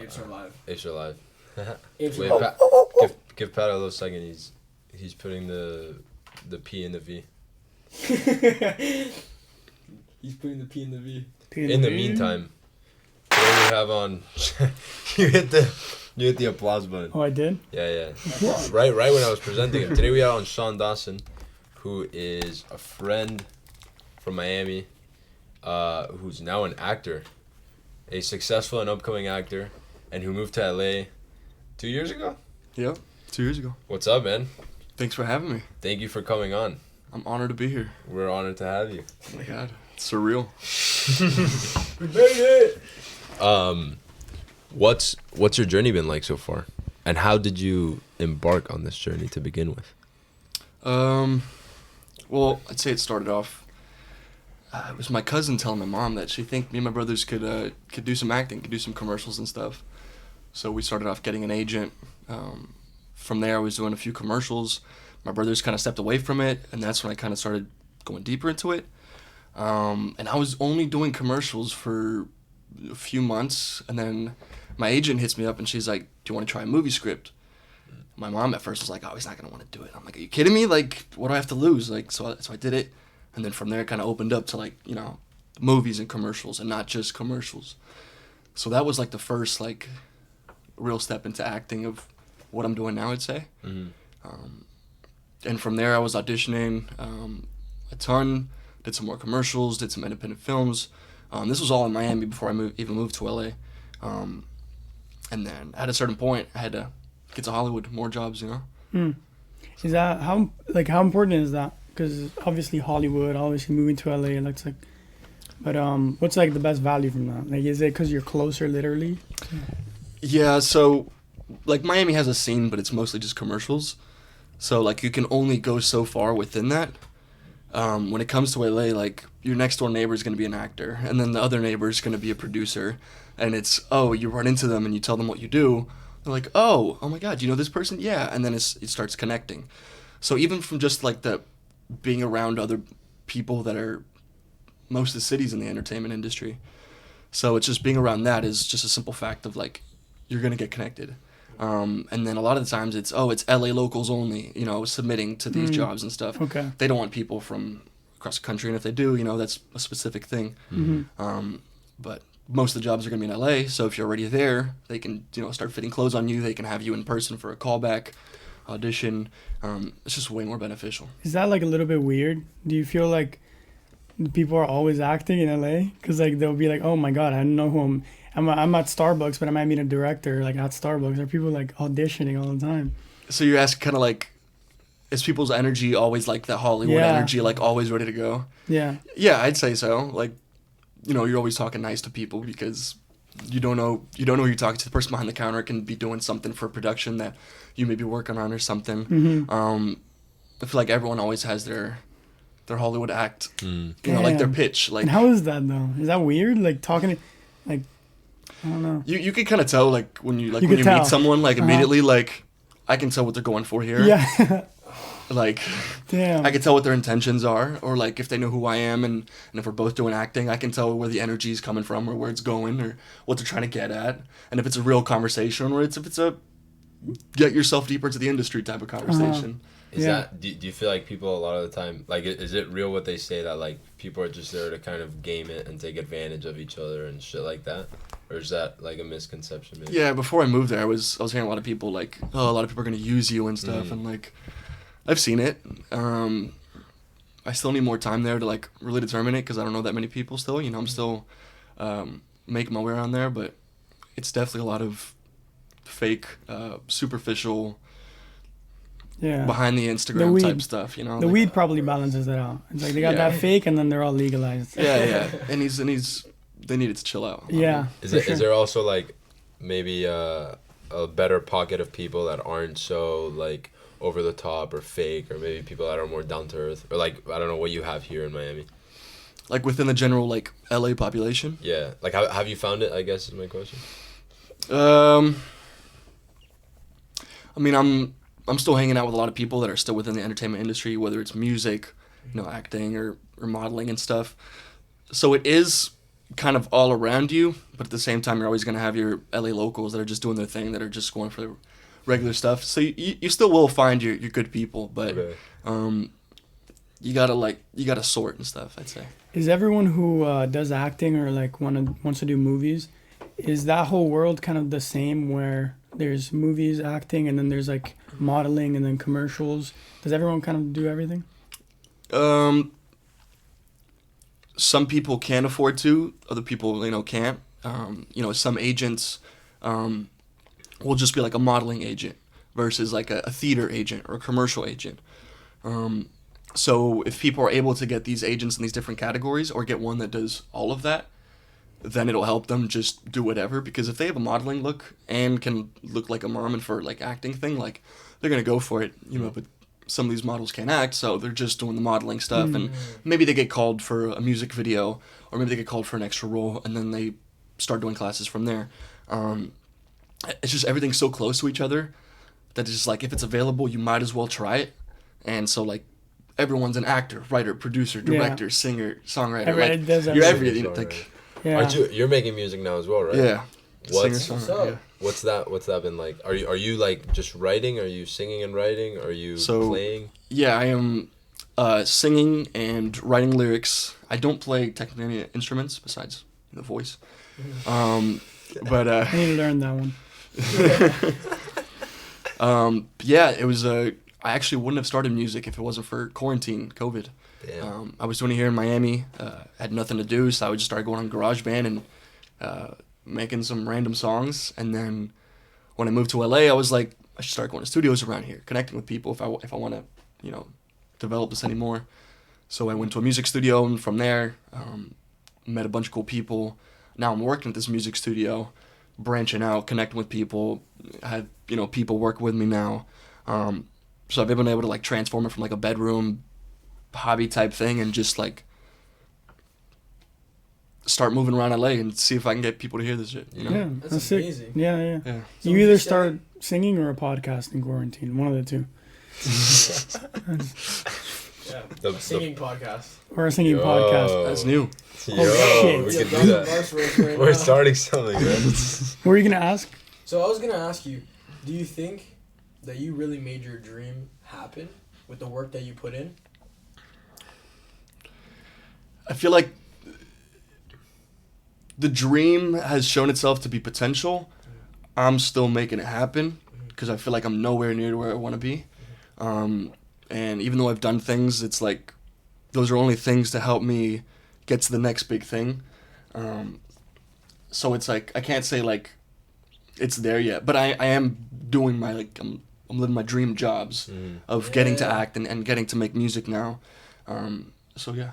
Apes are alive. Apes are alive. Apes are Wait, alive. give Pat a little second. He's putting the P in the V. He's putting the P in the V. In the meantime, today we have on. you hit the applause button. Oh, I did? Yeah. right when I was presenting him. Today we have on Sean Dawson, who is a friend from Miami, who's now an actor, a successful and upcoming actor, and who moved to LA 2 years ago. Yep, 2 years ago. What's up, man? Thanks for having me. Thank you for coming on. I'm honored to be here. We're honored to have you. Oh my God, it's surreal. We made it! What's your journey been like so far? And how did you embark on this journey to begin with? Well, I'd say it started off. It was my cousin telling my mom that she think me and my brothers could do some acting, could do some commercials and stuff. So we started off getting an agent. From there, I was doing a few commercials. My brothers kind of stepped away from it, and that's when I kind of started going deeper into it. And I was only doing commercials for a few months, and then my agent hits me up and she's like, "Do you want to try a movie script?" My mom at first was like, "Oh, he's not gonna want to do it." I'm like, "Are you kidding me? Like, what do I have to lose?" Like, so I did it, and then from there, it kind of opened up to like, you know, movies and commercials, and not just commercials. So that was like the first like real step into acting of what I'm doing now, I'd say. Mm-hmm. And from there, I was auditioning a ton. Did some more commercials. Did some independent films. This was all in Miami before I even moved to LA. And then at a certain point, I had to get to Hollywood, more jobs, you know. Is that how important is that? Because obviously Hollywood, obviously moving to LA, it looks like. But what's like the best value from that? Like, is it because you're closer, literally? Yeah. So, like Miami has a scene, but it's mostly just commercials. So like you can only go so far within that. When it comes to LA, like your next door neighbor is going to be an actor, and then the other neighbor is going to be a producer, and it's, oh, you run into them and you tell them what you do. They're like, oh my God, you know this person? Yeah, and then it starts connecting. So even from just like the being around other people that are most of the cities in the entertainment industry, so it's just being around that is just a simple fact of like you're going to get connected. And then a lot of the times it's LA locals only, you know, submitting to these jobs and stuff. Okay. They don't want people from across the country, and if they do, you know, that's a specific thing. Mm-hmm. But most of the jobs are going to be in LA, so if you're already there, they can, you know, start fitting clothes on you. They can have you in person for a callback, audition. It's just way more beneficial. Is that like a little bit weird? Do you feel like people are always acting in LA? Because like they'll be like, oh my God, I don't know who I'm at Starbucks, but I might meet a director like at Starbucks. Are people like auditioning all the time? So you're asking kind of like, is people's energy always like that Hollywood energy, like always ready to go? Yeah. Yeah, I'd say so. Like, you know, you're always talking nice to people because you don't know who you're talking to. The person behind the counter can be doing something for a production that you may be working on or something. Mm-hmm. I feel like everyone always has their Hollywood act, you know, Damn. like their pitch. Like, And how is that though? Is that weird? Like talking, like, I don't know. you can kind of tell, like when you You could tell. meet someone, like immediately, like I can tell what they're going for here. Yeah. Like, Damn. I can tell what their intentions are, or like if they know who I am, and if we're both doing acting, I can tell where the energy is coming from, or where it's going, or what they're trying to get at, and if it's a real conversation, or if it's a get yourself deeper into the industry type of conversation. Is Yeah. that do you feel like people a lot of the time, like, is it real what they say that like people are just there to kind of game it and take advantage of each other and shit like that, or is that like a misconception? Maybe? Yeah, before I moved there, I was hearing a lot of people like, oh, a lot of people are gonna use you and stuff, and like, I've seen it. I still need more time there to like really determine it because I don't know that many people still. You know, I'm still making my way around there, but it's definitely a lot of fake, superficial, Yeah. behind the Instagram type stuff. You know, The like, weed probably balances it out. It's like they got Yeah. that fake, and then they're all legalized. Yeah, and they needed to chill out. Yeah. Is for it sure. is there also like maybe a better pocket of people that aren't so like over the top or fake, or maybe people that are more down to earth, or like I don't know what you have here in Miami? Like within the general like LA population. Yeah, like how have you found it? I guess is my question. I mean, I'm still hanging out with a lot of people that are still within the entertainment industry, whether it's music, you know, acting or modeling and stuff. So it is kind of all around you, but at the same time, you're always going to have your LA locals that are just doing their thing, that are just going for the regular stuff. So you still will find your good people, but you gotta sort and stuff, I'd say. Is everyone who does acting or like wants to do movies, is that whole world kind of the same where there's movies, acting, and then there's like modeling and then commercials? Does everyone kind of do everything? Some people can afford to, other people, can't. Some agents will just be like a modeling agent versus like a theater agent or a commercial agent. So if people are able to get these agents in these different categories or get one that does all of that, then it'll help them just do whatever. Because if they have a modeling look and can look like a mom and for like acting thing, like they're going to go for it, but some of these models can't act, so they're just doing the modeling stuff. And maybe they get called for a music video, or maybe they get called for an extra role, and then they start doing classes from there. It's just everything's so close to each other that it's just like, if it's available, you might as well try it. And so like everyone's an actor, writer, producer, director, singer, songwriter. Everybody does you're everything. everything. Aren't you're making music now as well, right? Yeah. What's Singer-songwriter, yeah. What's that been like? Are you like just writing? Are you singing and writing? Are you playing? Yeah, I am singing and writing lyrics. I don't play technically any instruments besides the voice. But I need to learn that one. It was I actually wouldn't have started music if it wasn't for quarantine, COVID. Damn. I was doing it here in Miami. Had nothing to do, so I would just start going on GarageBand and making some random songs. And then when I moved to LA, I was like, I should start going to studios around here, connecting with people if I want to, develop this anymore. So I went to a music studio, and from there, met a bunch of cool people. Now I'm working at this music studio, branching out, connecting with people. I had, people work with me now. So I've been able to like transform it from like a bedroom hobby type thing and just like start moving around LA and see if I can get people to hear this shit. Yeah, That's amazing. Sick. Yeah. So you either start singing or a podcast in quarantine, one of the two. Yeah, singing podcast. Or a singing podcast. That's new. Shit. We could do that. We're starting something, man. What were you gonna ask? So I was gonna ask you, do you think that you really made your dream happen with the work that you put in? I feel like the dream has shown itself to be potential. I'm still making it happen because I feel like I'm nowhere near to where I want to be. And even though I've done things, it's like those are only things to help me get to the next big thing. So it's like I can't say like it's there yet, but I am doing my like I'm living my dream jobs of getting to act and getting to make music now. So yeah.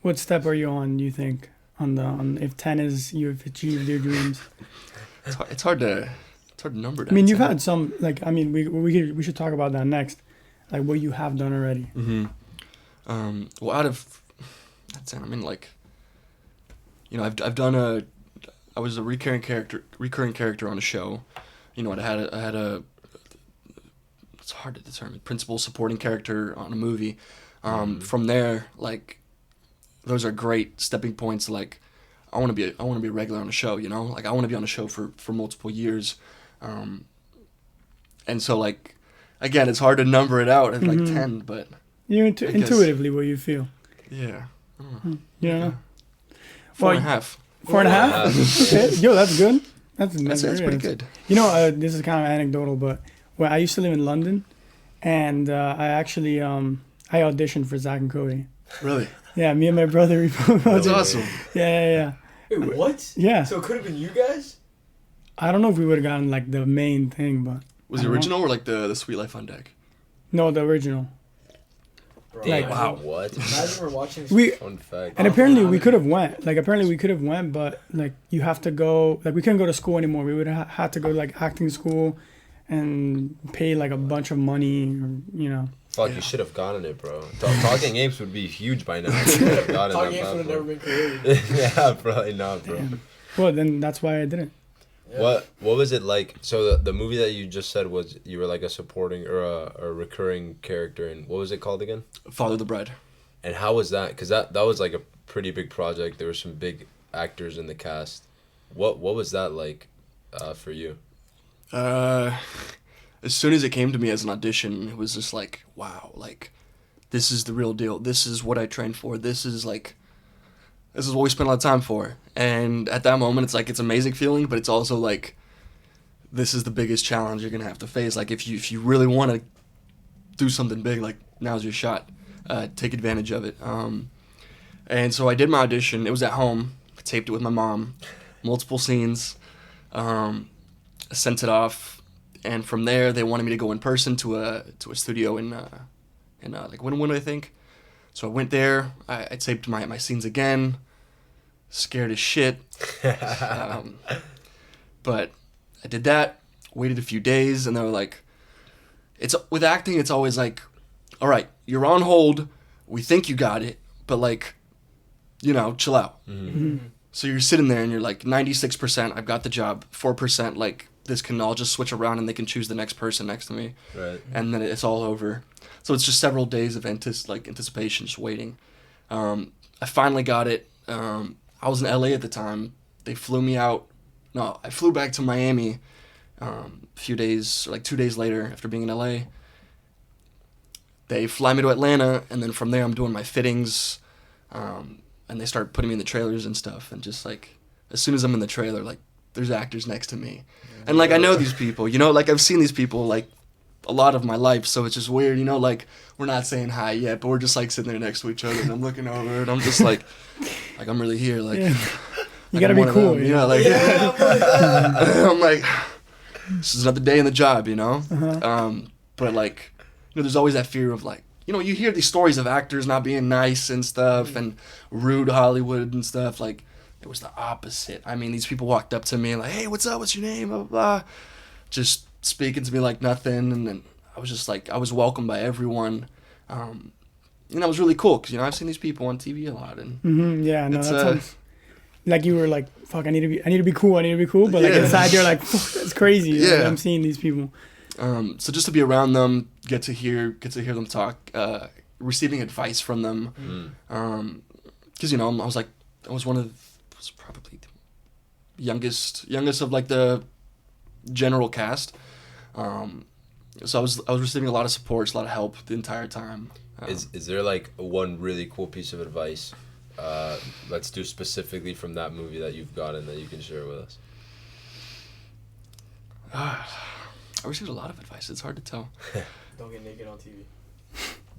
What step are you on? You think on if 10 is you've achieved your dreams? It's hard to number that. I mean, you've had some like we should talk about that next, like what you have done already. Well, out of that 10, I mean, like, I've done I was a recurring character on a show. I had a it's hard to determine, principal supporting character on a movie. From there, like, those are great stepping points. Like, I want to be a regular on a show. Like I want to be on a show for multiple years. And so like, again, it's hard to number it out at like 10, but intuitively what you feel. Yeah. Yeah. 4.5. 4.5? Okay. Yo, that's good. That's pretty good. This is kind of anecdotal, but when I used to live in London, and I actually I auditioned for Zack and Cody. Really? Yeah, me and my brother. That's awesome. Yeah. Wait, what? Yeah. So it could have been you guys? I don't know if we would have gotten like the main thing, but was it original or like the Sweet Life on Deck? No, the original. Bro, Like, wow, what? Imagine we're watching. Fun fact. And apparently we could have went. Like apparently we could have went, but like you have to go. Like we couldn't go to school anymore. We would have had to go like acting school, and pay like a bunch of money. Fuck, you should have gotten it, bro. Talking Apes would be huge by now. You should have gotten Talking that Apes would have never platform. been created. Yeah, probably not, bro. Damn. Well, then that's why I didn't. Yeah. What was it like? So the movie that you just said was you were like a supporting or a recurring character, and what was it called again? Father the Bride. And how was that? Because that was like a pretty big project. There were some big actors in the cast. What was that like for you? As soon as it came to me as an audition, it was just like, wow, like, this is the real deal. This is what I trained for. This is what we spent a lot of time for. And at that moment, it's like, it's an amazing feeling, but it's also like, this is the biggest challenge you're gonna have to face. Like, if you really want to do something big, like, now's your shot. Take advantage of it. And so I did my audition. It was at home. I taped it with my mom. Multiple scenes. Sent it off. And from there, they wanted me to go in person to a studio in like Wynwood, I think. So I went there. I taped my scenes again. Scared as shit. But I did that. Waited a few days, and they were like, with acting, it's always like, all right, you're on hold. We think you got it, but like, chill out. Mm-hmm. So you're sitting there and you're like, 96%, I've got the job. 4%, like, this can all just switch around and they can choose the next person next to me. Right. And then it's all over. So it's just several days of anticipation, just waiting. I finally got it. I was in LA at the time. They flew me out. No, I flew back to Miami a few days, like 2 days later after being in LA. They fly me to Atlanta, and then from there I'm doing my fittings, and they start putting me in the trailers and stuff. And just like, as soon as I'm in the trailer, like, there's actors next to me. And like, I know these people, like, I've seen these people like a lot of my life, so it's just weird, like, we're not saying hi yet, but we're just like sitting there next to each other, and I'm looking over, and I'm just like I'm really here, like, Yeah. You like gotta I'm be one of cool. them, I'm like, this is another day in the job, Uh-huh. but like, there's always that fear of like, you hear these stories of actors not being nice and stuff, and rude Hollywood and stuff. Like, it was the opposite. I mean, these people walked up to me like, hey, what's up? What's your name? Blah, blah, blah. Just speaking to me like nothing. And then I was just like, I was welcomed by everyone. And that was really cool because, I've seen these people on TV a lot. And Yeah, no, it's, that sounds like you were like, fuck, I need to be cool. But like inside you're like, that's crazy. Yeah. Like, I'm seeing these people. So just to be around them, get to hear them talk, receiving advice from them. Because, I was probably the youngest of like the general cast. So I was receiving a lot of support, a lot of help the entire time. Is there like one really cool piece of advice, let's do specifically from that movie that you've gotten that you can share with us? I received a lot of advice. It's hard to tell. Don't get naked on TV.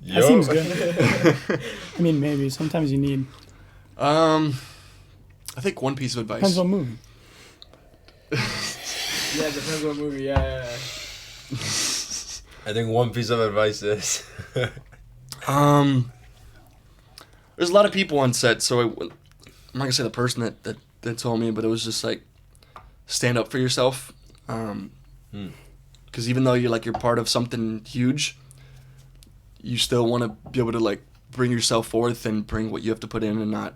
That seems good. I mean, maybe sometimes you need. I think one piece of advice. Depends on movie. Yeah, depends what movie. Yeah. I think one piece of advice is. There's a lot of people on set, so I'm not gonna say the person that told me, but it was just like, stand up for yourself. Because even though you're part of something huge, you still want to be able to like bring yourself forth and bring what you have to put in and not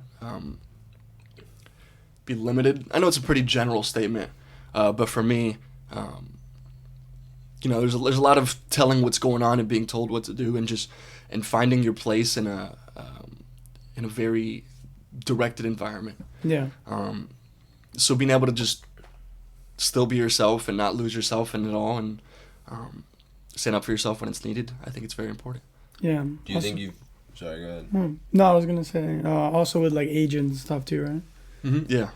be limited. I know it's a pretty general statement, but for me, there's a lot of telling what's going on and being told what to do, and finding your place in a very directed environment. Yeah. So being able to just still be yourself and not lose yourself in it all, and stand up for yourself when it's needed. I think it's very important. Yeah. Do you think you've... Sorry, go ahead. No, I was gonna say also with like agents and stuff too, right? Mm-hmm. Yeah.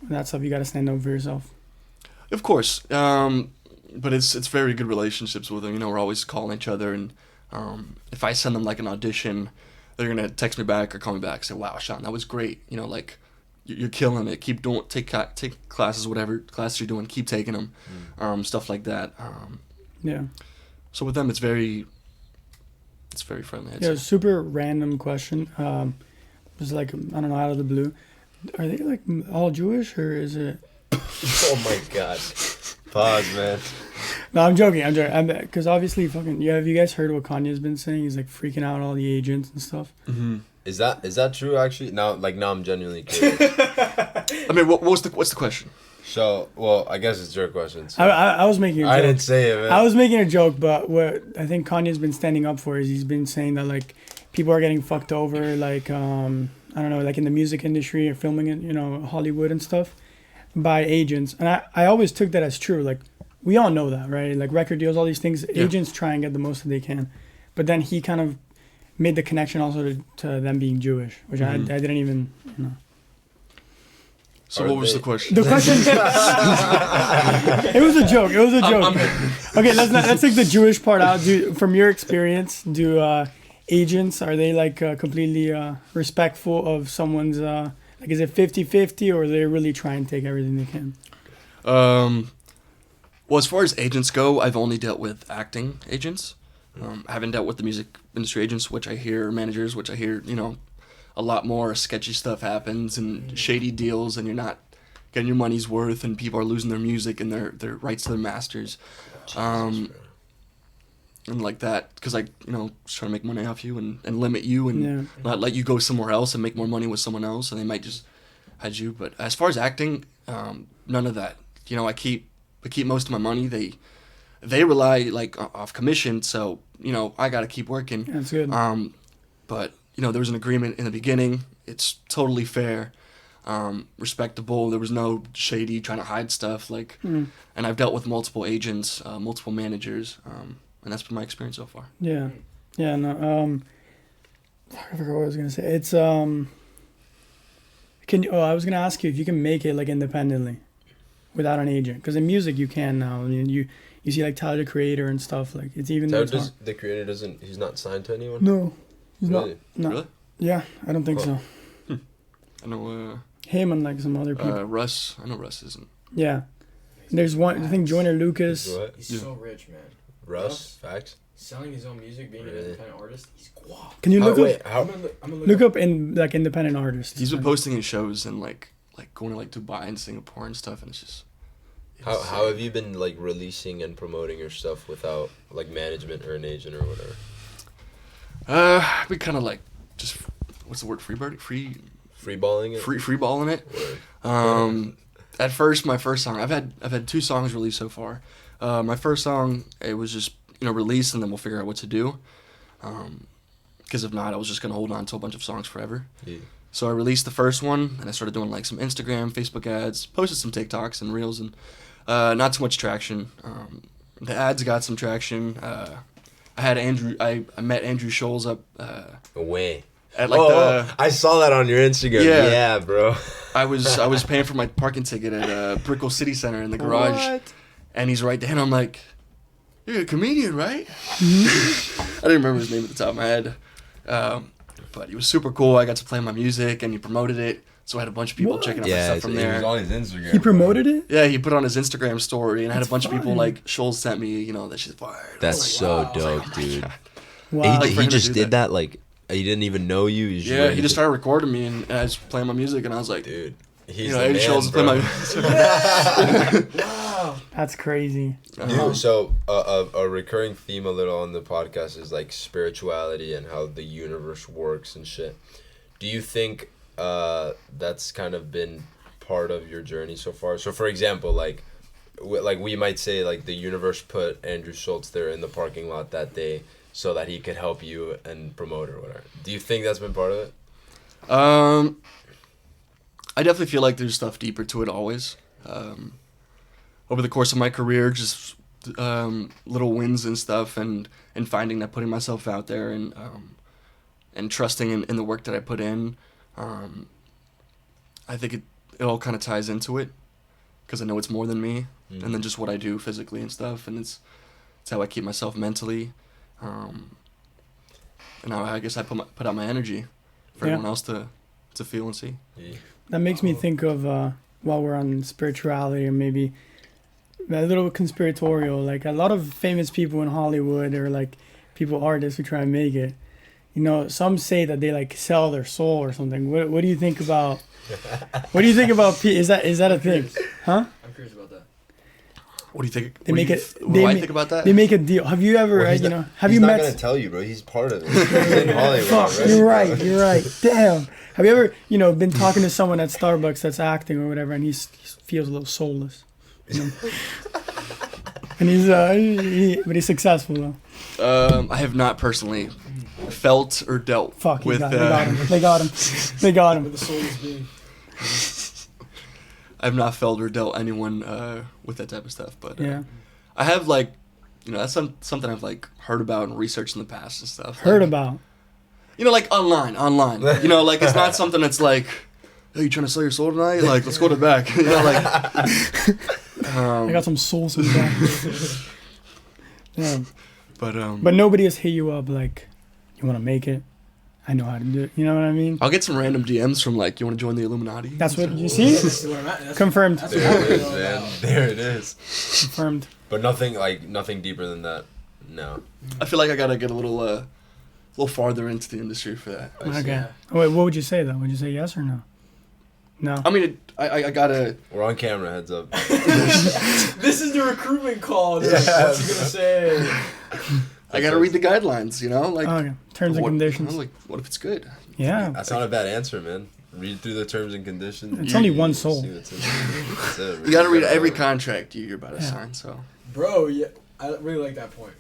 That stuff you gotta stand up for yourself. Of course. But it's very good relationships with them. We're always calling each other, and if I send them like an audition, they're gonna text me back or call me back and say, "Wow, Sean, that was great. Like, you're killing it. Keep doing, take classes, whatever classes you're doing, keep taking them." Stuff like that. Yeah. So with them, it's very friendly. Yeah, super random question. Just like, I don't know, out of the blue. Are they like all Jewish or is it? Oh my god. Pause, man. No, I'm joking. Because obviously, have you guys heard what Kanye's been saying? He's like freaking out all the agents and stuff. Mm-hmm. Is that true? Actually, now I'm genuinely curious. I mean, what's the question? So, well, I guess it's your question. So. I was making a joke. I didn't say it, man. I was making a joke, but what I think Kanye's been standing up for is he's been saying that like people are getting fucked over, like I don't know, like in the music industry or filming it, you know, Hollywood and stuff, by agents. And I always took that as true. Like, we all know that, right? Like record deals, all these things, agents try and get the most that they can. But then he kind of made the connection also to them being Jewish, which I didn't even, you know. So what was the question? The question. It was a joke. It was a joke. Okay, let's take the Jewish part out. From your experience, do agents, are they like completely respectful of someone's like, is it 50-50, or they really try and take everything they can? Well, as far as agents go, I've only dealt with acting agents. I haven't dealt with the music industry agents, which I hear, managers, which I hear, you know, a lot more sketchy stuff happens and shady deals, and you're not getting your money's worth, and people are losing their music and their rights to their masters. And like that, because I, you know, just trying to make money off you and limit you and not let you go somewhere else and make more money with someone else, and they might just hide you. But as far as acting, none of that. You know, I keep most of my money. They rely like off commission, so you know I got to keep working. That's good. But you know, there was an agreement in the beginning. It's totally fair, respectable. There was no shady trying to hide stuff. Like, and I've dealt with multiple agents, multiple managers, and that's been my experience so far. Yeah, yeah. No, I forgot what I was gonna say. It's I was gonna ask you if you can make it like independently, without an agent. Because in music you can now. I mean, you see like Tyler the Creator and stuff. Like it's even. So the Creator he's not signed to anyone? No. He's really? not. No. Really? Yeah, I don't think so. I know. Him and like some other people. Russ. I know Russ isn't. Yeah. There's one. I think Joyner Lucas. He's so rich, man. Russ, facts. Selling his own music, being an independent artist. He's guap. Can you look up? I'm gonna look up in like independent artists. He's been posting his shows and like going to like Dubai and Singapore and stuff, and it's just. How have you been like releasing and promoting your stuff without like management or an agent or whatever? We kind of like just what's the word? Freeballing it. Freeballing it. At first, my first song. I've had 2 songs released so far. My first song, it was just released, and then we'll figure out what to do. Because if not, I was just gonna hold on to a bunch of songs forever. Yeah. So I released the first one, and I started doing like some Instagram, Facebook ads, posted some TikToks and Reels, and not too much traction. The ads got some traction. I met Andrew Scholes up away at like I saw that on your Instagram. Yeah, bro. I was paying for my parking ticket at Brickell City Center in the garage. What? And he's right there, and I'm like, "You're a comedian, right?" I didn't remember his name at the top of my head, but he was super cool. I got to play my music, and he promoted it. So I had a bunch of people checking out my stuff from there. It was on his Instagram. He promoted it? Yeah, he put it on his Instagram story, and I had a bunch of people like Scholes sent me, that shit's fire. That's so dope, dude. Wow. He just did that like he didn't even know you. He just started recording me, and I was playing my music, and I was like, dude, he's Andrew Scholes playing my music. Wow. That's crazy. Dude, so a recurring theme a little on the podcast is like spirituality and how the universe works and shit. Do you think that's kind of been part of your journey so far? So for example, like we might say like the universe put Andrew Schultz there in the parking lot that day so that he could help you and promote or whatever. Do you think that's been part of it? I definitely feel like there's stuff deeper to it always. Over the course of my career, just little wins and stuff, and finding that, putting myself out there, and trusting in the work that I put in. I think it all kind of ties into it, because I know it's more than me, and then just what I do physically and stuff, and it's how I keep myself mentally. And I guess I put out my energy for everyone else to feel and see. Yeah. That makes me think of, while we're on spirituality, or maybe a little conspiratorial, like a lot of famous people in Hollywood, or like artists who try and make it, some say that they like sell their soul or something. What do you think about, is that a thing? Huh? I'm curious about that. What do you think? They make it. What do I think about that? They make a deal. Have you ever, have you met? He's not gonna tell you, bro. He's part of it. He's in Hollywood. Fuck, already, you're right. Damn. Have you ever, been talking to someone at Starbucks that's acting or whatever, and he feels a little soulless, and but he's successful though. I have not personally felt or dealt Fuck, with. they got him. They got him. They got Where him. the soul is being. I've not felt or dealt anyone with that type of stuff, but Yeah. I have like, that's something I've like heard about and researched in the past and stuff. Heard like, about. like online. Like it's not something that's like, hey, you trying to sell your soul tonight? Like, let's go to the back. I got some souls in the back. Yeah. But But nobody has hit you up like, you want to make it? I know how to do it. You know what I mean? I'll get some random DMs from like, you want to join the Illuminati? That's what you see. That's where I'm at. That's Confirmed. That's There what it is, I'm man. There it is. Confirmed. But nothing deeper than that. No. I feel like I gotta get a little farther into the industry for that. I see. Okay. Yeah. Wait, what would you say though? Would you say yes or no? No. I mean, I gotta. We're on camera. Heads up. This is the recruitment call. Dude. What's he gonna say? I gotta read the guidelines. Like Okay. Terms and what- conditions. Like, what if it's good? Yeah. That's not a bad answer, man. Read through the terms and conditions. It's only one soul. See what's in there. That's it. You gotta read every contract you're about to Yeah. sign. So Bro, yeah, I really like that point.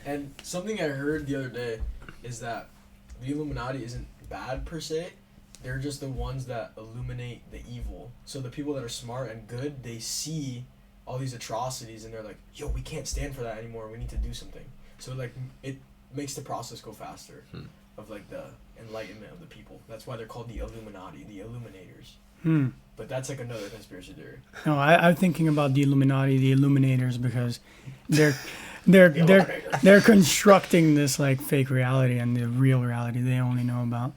And something I heard the other day is that the Illuminati isn't bad per se. They're just the ones that illuminate the evil. So the people that are smart and good, they see all these atrocities and they're like, yo, we can't stand for that anymore. We need to do something. So like it makes the process go faster of like the enlightenment of the people. That's why they're called the Illuminati, the Illuminators. But that's like another conspiracy theory. No, I'm thinking about the Illuminati, the Illuminators, because they're constructing this like fake reality and the real reality they only know about.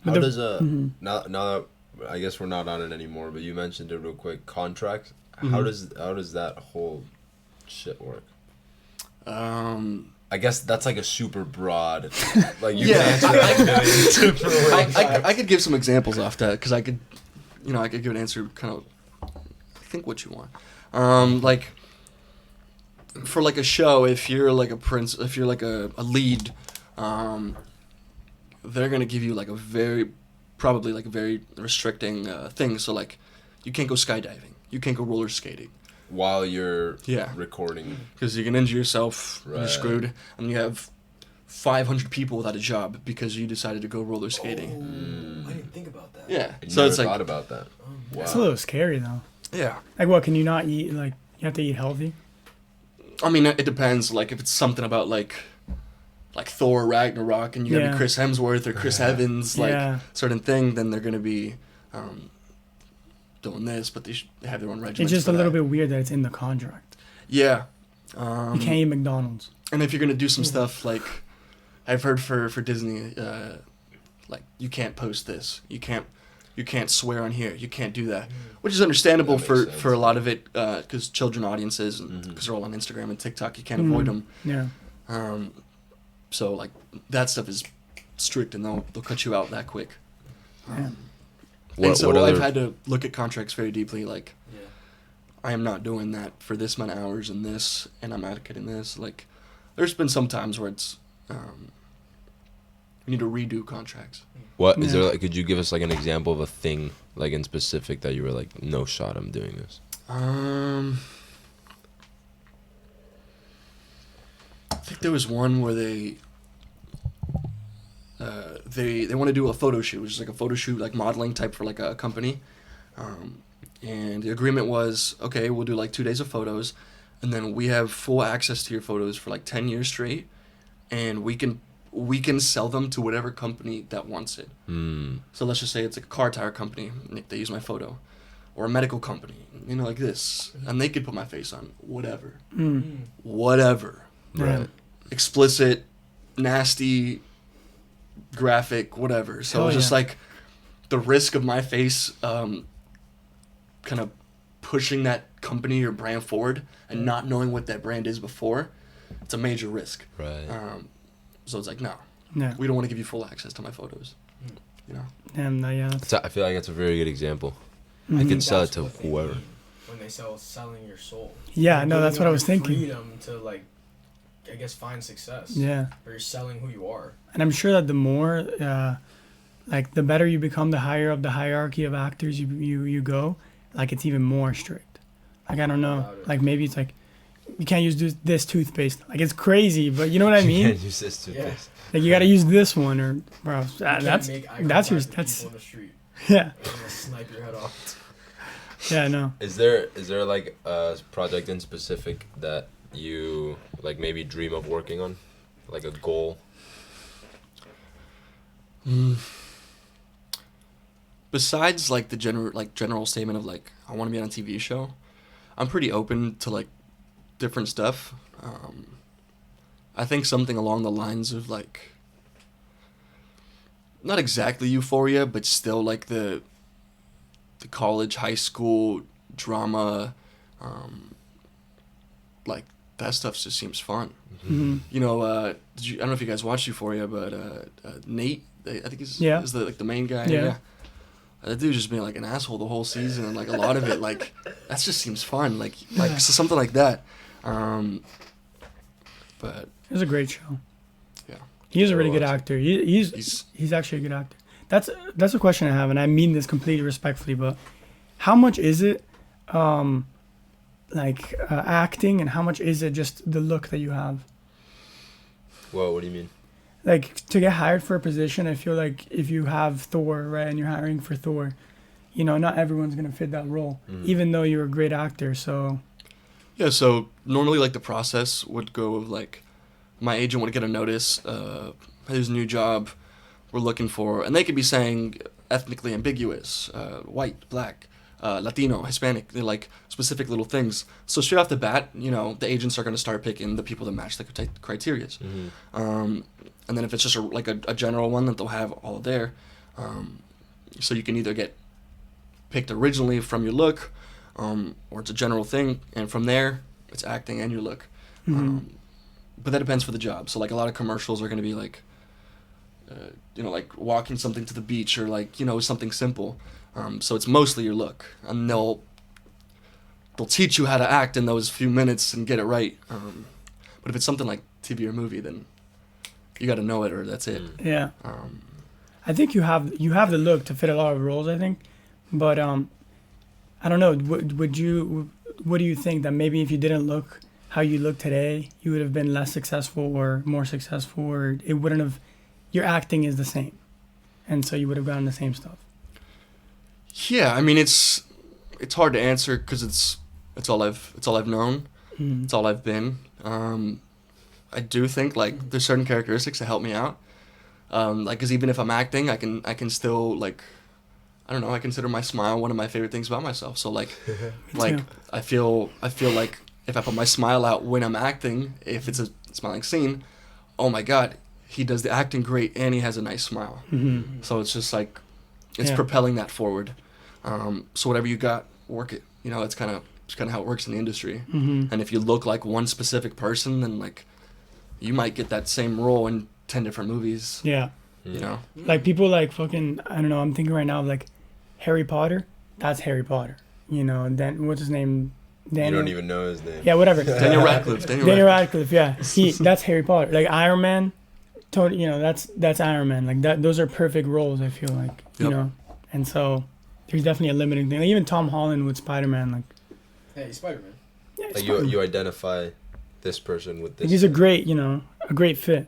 How does now that I guess we're not on it anymore, but you mentioned it real quick. Contract. How does that whole shit work? I guess that's like a super broad. Like you Yeah. can answer that in millions different ways. I could give some examples off that because I could give an answer kind of. Think what you want. Like for like a show, if you're like if you're like a lead, they're gonna give you like a very restricting thing. So like, you can't go skydiving, you can't go roller skating While you're Yeah. recording. because you can injure yourself. And Right. you're screwed, and you have 500 people without a job because you decided to go roller skating. Oh, I didn't think about that. Yeah, I so never it's like thought about that. It's a little scary though. yeah. Like, what can you not eat? Like, you have to eat healthy. I mean, it depends. Like, if it's something about like Thor Ragnarok, and you gotta Yeah. be Chris Hemsworth or Chris Evans, like Yeah. certain thing, then they're gonna be doing this, but they have their own regiments. It's just for a little that. bit weird that it's in the contract. Yeah. You can't eat McDonald's. And if you're gonna do some stuff like, I've heard for Disney, like you can't post this, you can't swear on here, you can't do that, which is understandable That makes for a sense. lot of it, because children audiences, and because they're all on Instagram and TikTok, you can't avoid them. Yeah. So like that stuff is strict, and they'll cut you out that quick. Yeah. And so what I've other- had to look at contracts very deeply. Like, Yeah. I am not doing that for this amount of hours and this, and I'm advocating this. Like, there's been some times where it's we need to redo contracts. What is Yeah. there? Like, could you give us like an example of a thing like in specific that you were like, no shot, I'm doing this? I think there was one where they want to do a photo shoot, which is like a photo shoot, like modeling type for like a company. And the agreement was, okay, we'll do like 2 days of photos, and then we have full access to your photos for like 10 years straight, and we can sell them to whatever company that wants it. So let's just say it's like a car tire company, and they use my photo, or a medical company, like this, and they could put my face on whatever, whatever, Right. explicit, nasty, graphic, whatever. So Hell it's just yeah. like the risk of my face kind of pushing that company or brand forward and not knowing what that brand is before, it's a major risk. Right. So it's like, no, Yeah. we don't want to give you full access to my photos. And yeah. I feel like that's a very good example. I Mhm. can think sell it that's to what they whoever. mean when they selling your soul. Yeah, You're no, that's giving what I up was your thinking. Freedom to like, I guess, find success. Yeah. Or you're selling who you are. And I'm sure that the more, like, the better you become, the higher up the hierarchy of actors you go, like, it's even more strict. Like, I don't know. About it. Like, maybe it's like, you can't use this toothpaste. Like it's crazy, but you know what I You mean? can't use this toothpaste. Like you got to use this one, or bro, You can't that's make eye that's your contact with that's people on the street. yeah, They're gonna snipe your head off. yeah, no. Is there like a project in specific that you like maybe dream of working on, like a goal? Besides like the general statement of like I want to be on a TV show, I'm pretty open to like different stuff. I think something along the lines of like not exactly Euphoria, but still like the college, high school drama, like that stuff just seems fun. Hmm. You know, I don't know if you guys watched Euphoria, but Nate, I think is the main guy. Yeah. That dude just being like an asshole the whole season, and like a lot of it, like that just seems fun, like so something like that. But It was a great show. Yeah. He's a really Sure good was. actor. He's actually a good actor. That's a question I have, and I mean this completely respectfully, but how much is it acting, and how much is it just the look that you have? Well, what do you mean? Like to get hired for a position, I feel like if you have Thor, right, and you're hiring for Thor, you know, not everyone's gonna fit that role, even though you're a great actor. So yeah, so normally like the process would go of like my agent would get a notice, there's a new job we're looking for, and they could be saying ethnically ambiguous, white, black, Latino, Hispanic, they're like specific little things. So straight off the bat, you know, the agents are going to start picking the people that match the criteria. And then if it's just a general one that they'll have all there, so you can either get picked originally from your look, or it's a general thing, and from there it's acting and your look. But that depends for the job. So like a lot of commercials are going to be like, you know, like walking something to the beach or like, you know, something simple. So it's mostly your look, and they'll teach you how to act in those few minutes and get it right. But if it's something like TV or movie, then you got to know it, or that's it. yeah, I think you have the look to fit a lot of roles. I think, but I don't know. What do you think that maybe if you didn't look how you look today, you would have been less successful or more successful, or it wouldn't have? Your acting is the same, and so you would have gotten the same stuff. Yeah, I mean it's hard to answer because it's all I've known, it's all I've been. I do think like there's certain characteristics that help me out, like because even if I'm acting, I can still like, I don't know, I consider my smile one of my favorite things about myself. So like too. I feel like if I put my smile out when I'm acting, if it's a smiling scene, oh my God, he does the acting great and he has a nice smile. So it's just like it's propelling that forward. So whatever you got, work it. You know, it's kind of how it works in the industry. And if you look like one specific person, then like you might get that same role in 10 different movies. Yeah. You know, Like people like fucking, I don't know, I'm thinking right now of like Harry Potter. That's Harry Potter. You know, and then what's his name? Daniel. You don't even know his name. Yeah, whatever. Daniel Radcliffe. Daniel Radcliffe. Yeah, that's Harry Potter. Like Iron Man. Totally, you know, that's Iron Man. Like that. Those are perfect roles. I feel like, you know, and so there's definitely a limiting thing. Like, even Tom Holland with Spider-Man. Like, Hey, Spider-Man. yeah, Like you identify this person with this. Like he's a great, you know, a great fit.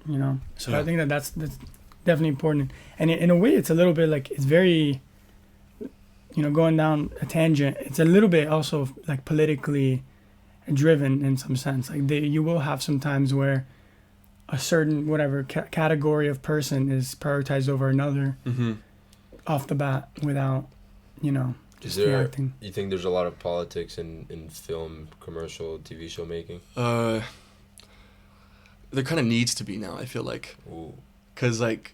You know, so Yeah. I think that's definitely important. And in a way, it's a little bit like it's very, you know, going down a tangent. It's a little bit also like politically driven in some sense. Like you will have some times where a certain whatever category of person is prioritized over another off the bat without, you know, just reacting. You think there's a lot of politics in film, commercial, TV show making? There kind of needs to be now. I feel like. Ooh. Cause like,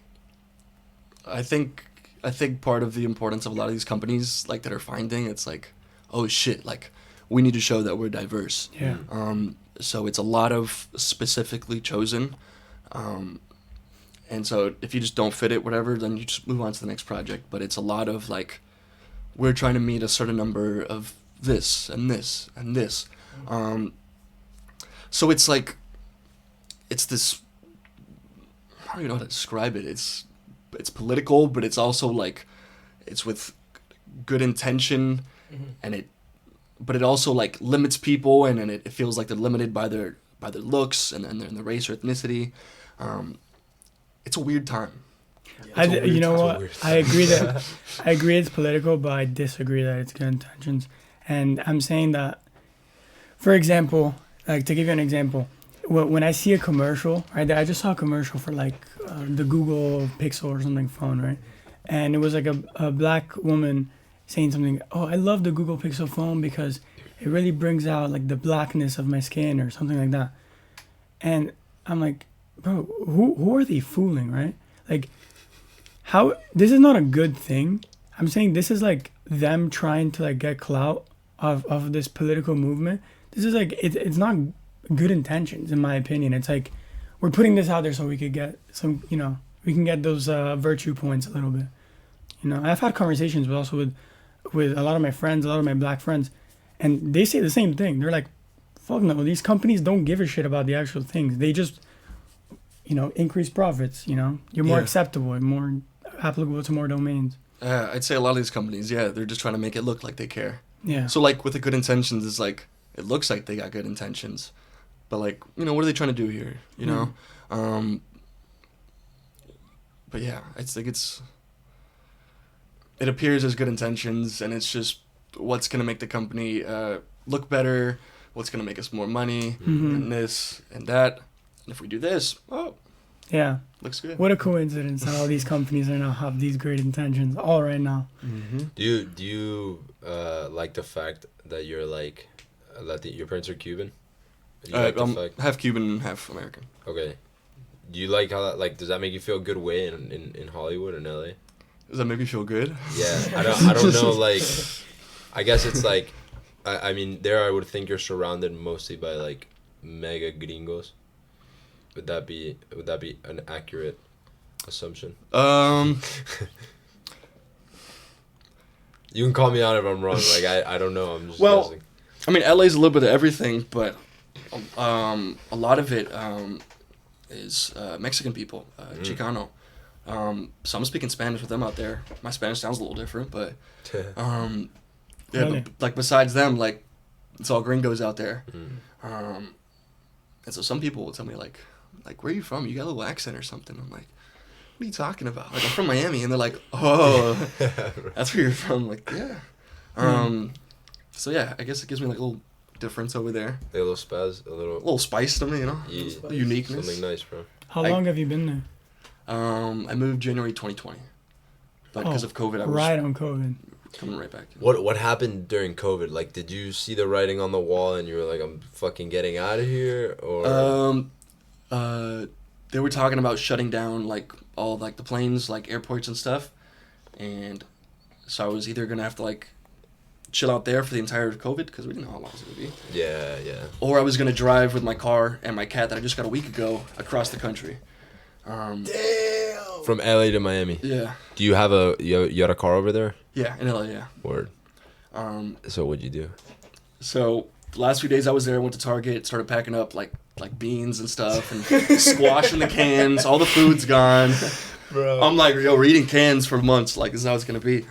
I think part of the importance of a lot of these companies like that are finding it's like, oh shit, like we need to show that we're diverse. Yeah. So it's a lot of specifically chosen, and so if you just don't fit it, whatever, then you just move on to the next project. But it's a lot of like, we're trying to meet a certain number of this and this and this. So it's like, it's this. I don't even know how to describe it. It's political, but it's also like, it's with good intention, and it but it also like limits people, and it feels like they're limited by their looks and their race or ethnicity. It's a weird time. You know It's a what? weird I agree that I agree it's political, but I disagree that it's good intentions. And I'm saying that, for example, like to give you an example, when I see a commercial, right? I just saw a commercial for like the Google Pixel or something phone, right? And it was like a black woman saying something. Oh, I love the Google Pixel phone because it really brings out like the blackness of my skin or something like that. And I'm like, bro, who are they fooling, right? Like, how this is not a good thing. I'm saying this is like them trying to like get clout of this political movement. This is like it's not good intentions in my opinion. It's like we're putting this out there so we could get some, we can get those virtue points a little bit. I've had conversations with a lot of my friends, a lot of my black friends, and they say the same thing. They're like, fuck no, these companies don't give a shit about the actual things. They just increase profits. You're more acceptable and more applicable to more domains. I'd say a lot of these companies, they're just trying to make it look like they care. Yeah. So like with the good intentions, it's like it looks like they got good intentions, but like what are they trying to do here? But yeah, I think it appears as good intentions, and it's just what's gonna make the company look better, what's gonna make us more money, and this and that. And if we do this, yeah, looks good. What a coincidence that all these companies are now have these great intentions all right now. Do you like the fact that you're like your parents are Cuban? Do you like the fact? Half Cuban, half American. Okay. Do you like how that, like, does that make you feel a good way in Hollywood and LA? Does that make me feel good? Yeah, I don't know, like, I guess it's like, I mean, there I would think you're surrounded mostly by like mega gringos. Would that be an accurate assumption? You can call me out if I'm wrong. Like I don't know. I'm just guessing. I mean, LA's a little bit of everything, but a lot of it is Mexican people, Chicano. So I'm speaking Spanish with them out there. My Spanish sounds a little different, but but, like besides them, like it's all gringos out there. And so some people will tell me like where are you from? You got a little accent or something. I'm like, what are you talking about? Like I'm from Miami, and they're like, oh, that's where you're from. I'm like, yeah. So yeah, I guess it gives me like a little difference over there. Like a little spaz, a little spice to me, Yeah. Uniqueness. Something nice, bro. How long have you been there? I moved January 2020, but because of COVID, I was right on COVID. Coming right back. What happened during COVID? Like, did you see the writing on the wall and you were like, I'm fucking getting out of here? Or they were talking about shutting down like all like the planes, like airports and stuff, and so I was either gonna have to like chill out there for the entire COVID because we didn't know how long it was gonna be. Yeah. Or I was gonna drive with my car and my cat that I just got a week ago across the country. Damn. From LA to Miami. Yeah. Do you have you had a car over there? Yeah, in LA. Yeah. Word. So what'd you do? So the last few days I was there, I went to Target, started packing up like beans and stuff and squash in the cans. All the food's gone. Bro. I'm like, we're eating cans for months. Like, this is how it's going to be.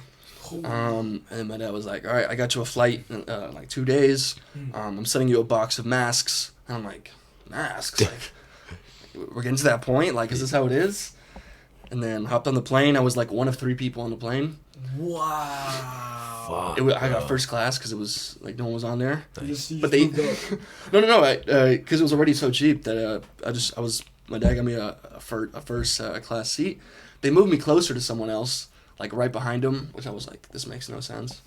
And then my dad was like, all right, I got you a flight in like 2 days. I'm sending you a box of masks. And I'm like, masks? Like, we're getting to that point? Like, is this how it is? And then hopped on the plane. I was like one of 3 people on the plane. Wow. Fuck, I got first class because it was like no one was on there. Nice. But they, no, because it was already so cheap that my dad got me a first class seat. They moved me closer to someone else, like right behind him, which I was like, this makes no sense.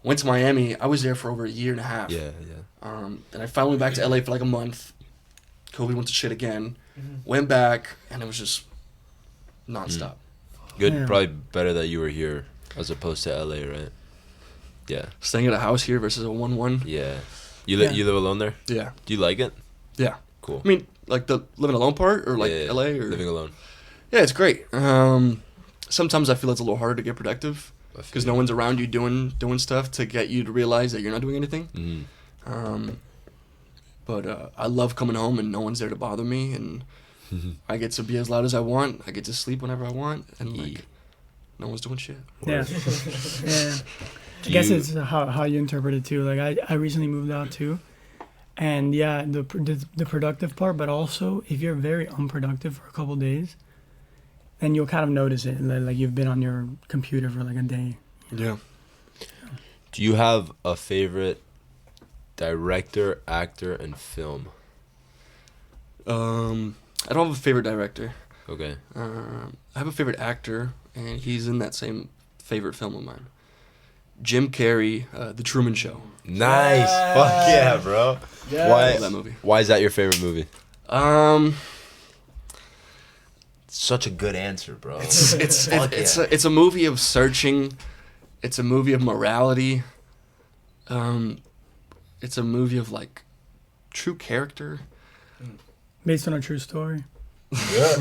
Went to Miami. I was there for over 1.5 years. Yeah. And I finally went back to LA for like a month. COVID went to shit again. Went back, and it was just nonstop. Good, Yeah. probably better that you were here as opposed to LA, right? Yeah. Staying at a house here versus a 1-1. Yeah. You live alone there? Yeah. Do you like it? Yeah. Cool. I mean, like the living alone part, or like Yeah, LA, or living alone. Yeah, it's great. Sometimes I feel it's a little harder to get productive because no one's around you doing stuff to get you to realize that you're not doing anything. Mm-hmm. But I love coming home and no one's there to bother me, and I get to be as loud as I want. I get to sleep whenever I want, and like no one's doing shit. Yeah. Yeah. I guess it's how you interpret it too. Like I recently moved out too, and yeah, the productive part, but also if you're very unproductive for a couple days, then you'll kind of notice it. Like you've been on your computer for like a day. Yeah. Do you have a favorite director, actor, and film? I don't have a favorite director. Okay. I have a favorite actor, and he's in that same favorite film of mine. Jim Carrey, The Truman Show. Nice. Yes. Fuck yeah, bro. Yes. Why? I love that movie. Why is that your favorite movie? Such a good answer, bro. It's a movie of searching. It's a movie of morality. It's a movie of like true character. Based on a true story. Yeah.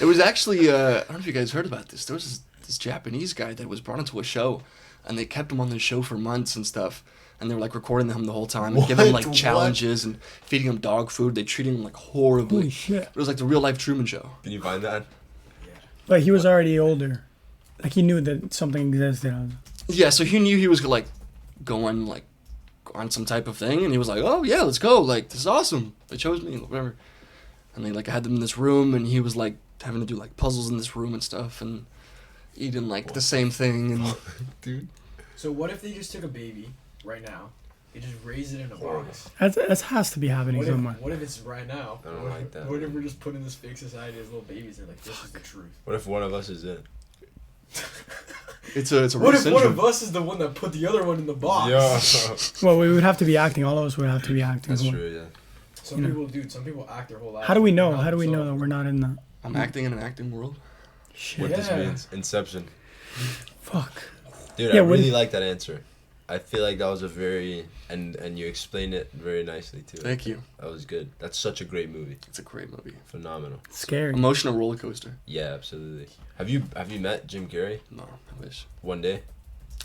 It was actually I don't know if you guys heard about this. There was this Japanese guy that was brought into a show, and they kept him on the show for months and stuff. And they were like recording him the whole time and giving him like challenges and feeding him dog food. They treated him like horribly. Holy shit! It was like the real life Truman Show. Can you find that? But he was already older. Like he knew that something existed. Yeah, so he knew he was like going like on some type of thing, and he was like, "Oh yeah, let's go! Like this is awesome. They chose me, whatever." And they like had them in this room, and he was like having to do like puzzles in this room and stuff, and eating like the same thing. And Dude. So what if they just took a baby right now? They just raise it in a box. That has to be happening somewhere. What if it's right now? I don't What like if- that, What if man. we're just put in this fake society as little babies and like this is the truth? What if one of us is it? it's a What real if one syndrome. of us is the one that put the other one in the box? Yeah. Well, we would have to be acting. All of us would have to be acting. That's true, yeah. Some You know. people, dude. Some people act their whole life. How do we know? Not How do we know that themselves. we're not in the I'm acting in an acting world. shit? What this Yeah. means. Inception. Fuck. Dude, Yeah, I when- really like that answer. I feel like that was a very and you explained it very nicely too. Thank you. That was good. That's such a great movie. It's a great movie. Phenomenal. Scary. Emotional roller coaster. Yeah, absolutely. Have you met Jim Carrey No, I wish. one day?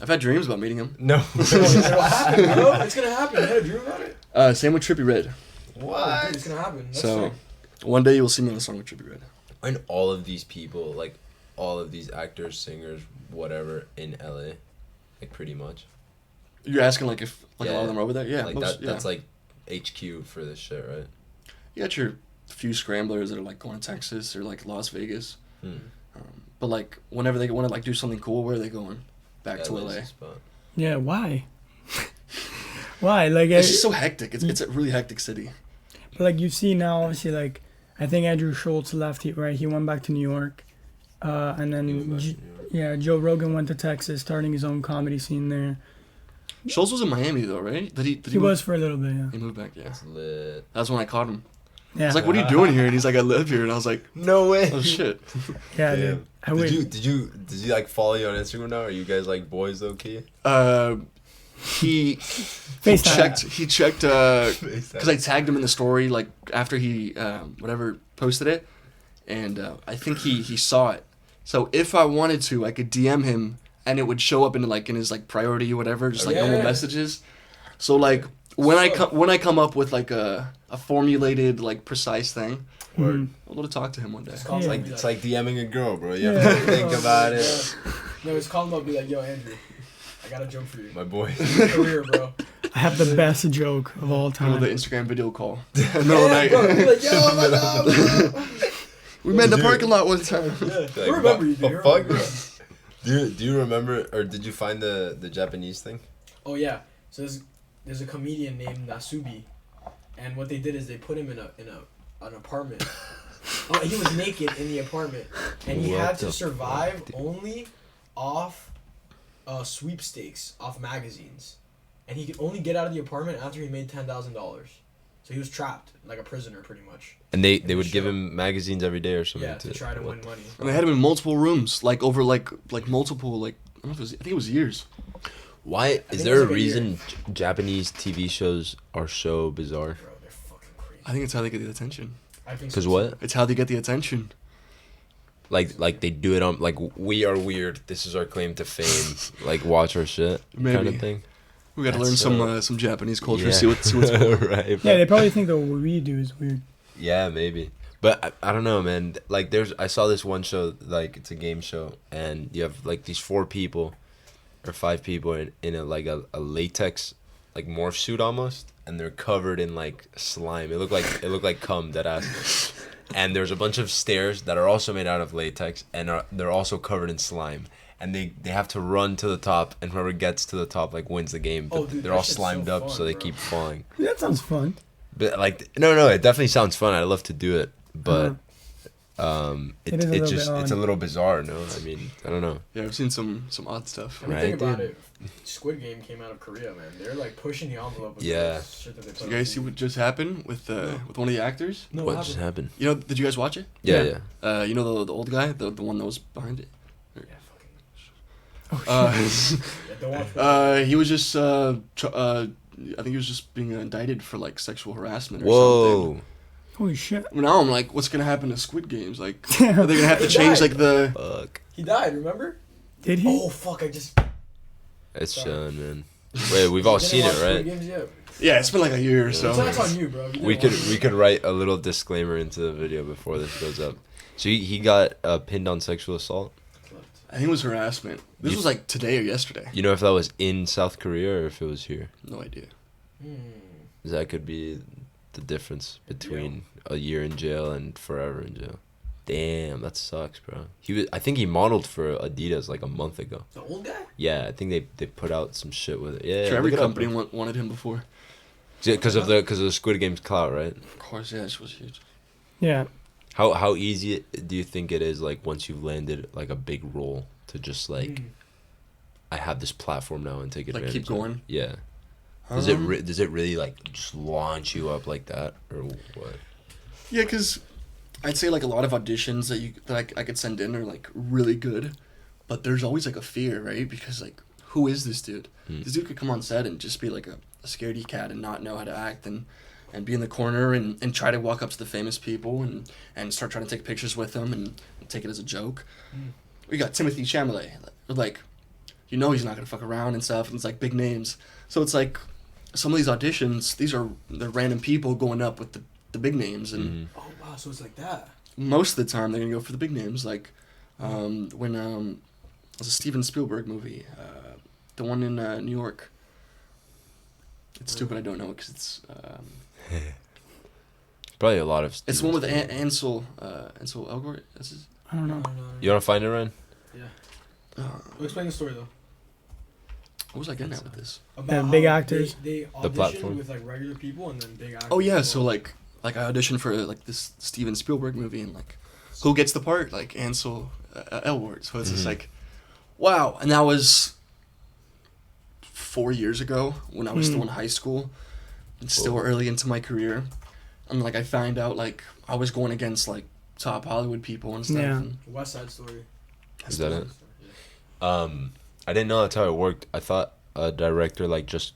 I've had dreams about meeting him. No. It'll happen, bro. It's gonna happen. You had a dream about it. Same with Trippie Redd. Oh, dude, What? it's gonna happen. That's So, sick. one day you'll see me on the song with Trippie Redd. And all of these people, like all of these actors, singers, whatever, in LA, like pretty much. You're asking like if like a lot Yeah. of them are over there? Yeah, like most, that. That's like HQ for this shit, right? You got your few scramblers that are like going to Texas or like Las Vegas. Hmm. But like whenever they want to like do something cool, where are they going? Back to LA's LA. the spot. Yeah. Why? Why? Like, It's just so hectic. It's a really hectic city. but like you see now, obviously, like I think Andrew Schultz left. Right, he went back to New York, and then He went back to New York. yeah, Joe Rogan went to Texas, starting his own comedy scene there. Schultz was in Miami though, right? Did he He move- was for a little bit. Yeah. He moved back, yeah. It's lit. That's when I caught him. I Yeah. was like, "What are you doing here?" And he's like, "I live here." And I was like, No way. "Oh shit." Yeah, Damn. dude. I Did would. you like follow you on Instagram now? Are you guys like boys low key? He FaceTime. he checked because I tagged him in the story like after he whatever posted it, and I think he saw it. So if I wanted to, I could DM him, and it would show up in his like priority or whatever, just like normal Yeah. messages. So like when I come up with like a formulated like precise thing, Mhm. I'll go to talk to him one day. Just call It's him like up, be it's like DMing a girl, bro. You Yeah. have to think about it. No, just call him up. Be like, yo, Andrew, I got a joke for you. My boy. Career, bro. I have the best joke of all Go to the time. Instagram video call in the middle of the Yeah, bro. Be night. like, yo, oh my god. bro. We met in the Dude. parking lot one time. Yeah. Like, I remember you, dude. I fuck, remember. bro. Do you remember or did you find the Japanese thing? Oh yeah. So there's a comedian named Nasubi, and what they did is they put him in an apartment. Oh, he was naked in the apartment, and he What had to the survive fuck, dude? only off sweepstakes, off magazines, and he could only get out of the apartment after he made $10,000. So he was trapped like a prisoner, pretty much. And they the would give show. him magazines every day or something. Yeah, to try to win money. And they had him in multiple rooms, like over like multiple like I don't know if it was, I think it was years. Why think is it there was a like a reason Japanese TV shows are so bizarre? Bro, they're fucking crazy. I think it's how they get the attention. I think so. Cause too. what? It's how they get the attention. Like they do it on like we are weird. This is our claim to fame. Like watch our shit kind Maybe. of thing. We got to That's learn so- some Japanese culture. Yeah. See what's cool. right. Yeah, bro. they probably think that what we do is weird. Yeah, maybe. But I don't know, man. Like I saw this one show, like it's a game show, and you have like these 4 people, or 5 people in a like a latex like morph suit almost, and they're covered in like slime. It looked like cum, dead ass. And there's a bunch of stairs that are also made out of latex, and they're also covered in slime. And they have to run to the top, and whoever gets to the top like wins the game. But Dude, they're that all shit's slimed so up, fun, so they bro. keep falling. That sounds fun. But like, no, it definitely sounds fun. I'd love to do it, but It is a little bit it's a odd. little bizarre. No, I mean, I don't know. Yeah, I've seen some odd stuff. I mean, Right, think about dude. it. Squid Game came out of Korea, man. They're like pushing the envelope with Yeah. the shit that they put Did on you guys see TV. what just happened with one of the actors? No, What just happened? You know, did you guys watch it? Yeah. You know the old guy, the one that was behind it. Yeah, fucking. Yeah, don't watch. He was just I think he was just being indicted for like sexual harassment or something. Whoa. Holy shit. Now I'm like, what's gonna happen to Squid Games? Like, Yeah. are they gonna have to He change died. like the? Fuck. He died. Remember? Did he? Oh fuck! I just. It's Sorry. Sean, man. Wait, we've all Didn't seen watch it, Squid right? Games yet. Yeah, it's been like a year or So so. that's on you, bro. You We didn't could watch we it. could write a little disclaimer into the video before this goes up. So he got pinned on sexual assault. I think it was harassment. This You- was like today or yesterday. You know if that was in South Korea or if it was here? No idea. Hmm. That could be the difference between a year in jail and forever in jail. Damn, that sucks, bro. I think he modeled for Adidas like a month ago. The old guy? Yeah, I think they put out some shit with it. Yeah, Sure, every look it up, company bro. wanted him before. Because of the Squid Game's clout, right? Of course, yeah, this was huge. Yeah. How easy do you think it is, like, once you've landed like a big role to just like Hmm. I have this platform now and take Like, advantage keep of going? it? Yeah. Does it really like just launch you up like that or what? Yeah, because I'd say like a lot of auditions that I could send in are like really good, but there's always like a fear, right? Because like, who is this dude? Hmm. This dude could come on set and just be like a scaredy cat and not know how to act and be in the corner and try to walk up to the famous people and start trying to take pictures with them and take it as a joke. Mm. We got Timothy Chalamet, like, you know he's not gonna fuck around and stuff, and it's like big names. So it's like some of these auditions, they're random people going up with the big names, and Mhm. Oh wow! So it's like that. most of the time they're gonna go for the big names. Like when it was a Steven Spielberg movie, the one in New York. It's stupid I don't know it because it's Probably a lot of. it's the one with Steven Ansel Elgort. That's his. I don't know. You want to find it, Ryan? Well, explain the story though. What was I getting at with this? About big how actors. They The auditioned platform. with like regular people and then big actors. Oh yeah, as so well. like I auditioned for like this Steven Spielberg movie and like who gets the part? Like Ansel Elgort. So it's just Mhm. like, wow. And that was 4 years ago when I was still in high school and still Whoa. early into my career. And like I found out like I was going against like top Hollywood people and stuff. Yeah. And West Side Story. Is that it? Yeah. I didn't know that's how it worked. I thought a director like just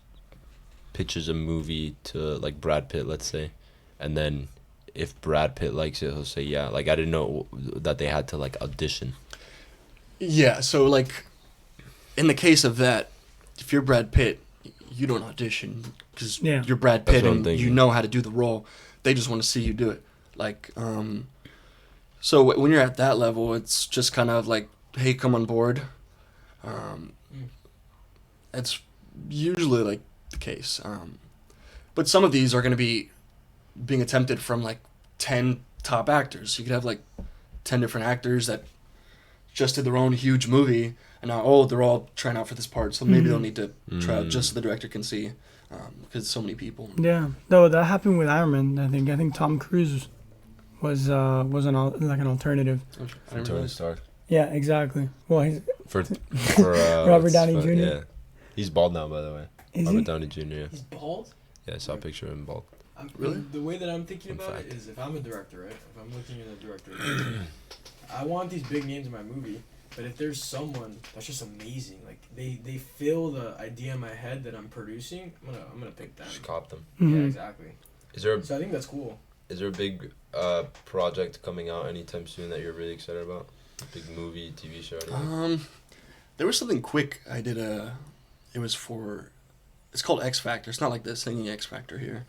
pitches a movie to like Brad Pitt, let's say, and then if Brad Pitt likes it, he'll say yeah. Like I didn't know that they had to like audition. Yeah, so like in the case of that, if you're Brad Pitt, you don't audition because Yeah. you're Brad That's Pitt what I'm and you thinking. know how to do the role. They just want to see you do it. Like, so when you're at that level, it's just kind of like, hey, come on board. It's usually like the case. But some of these are going to be being attempted from like 10 top actors. You could have like 10 different actors that just did their own huge movie, and now they're all trying out for this part. So maybe they'll need to try out just so the director can see, because so many people. Yeah. No, that happened with Iron Man. I think Tom Cruise was an alternative. I didn't Tony realize. Stark. Yeah, exactly. Well, he's For Robert what's Downey his Jr.? Yeah, he's bald now, by the way. is Robert he? Downey Jr. Yeah. He's bald. Yeah, I saw a picture of him bald. Really? The way that I'm thinking Fun about it fact. is if I'm a director, right? If I'm looking at a director, I want these big names in my movie. But if there's someone that's just amazing, like they fill the idea in my head that I'm producing, I'm gonna pick them. Just cop them. Yeah, Mhm. exactly. Is there So I think that's cool. a big project coming out anytime soon that you're really excited about? A big movie, TV show? Anything? There was something quick I did. It was for, it's called X Factor. It's not like the singing X Factor here,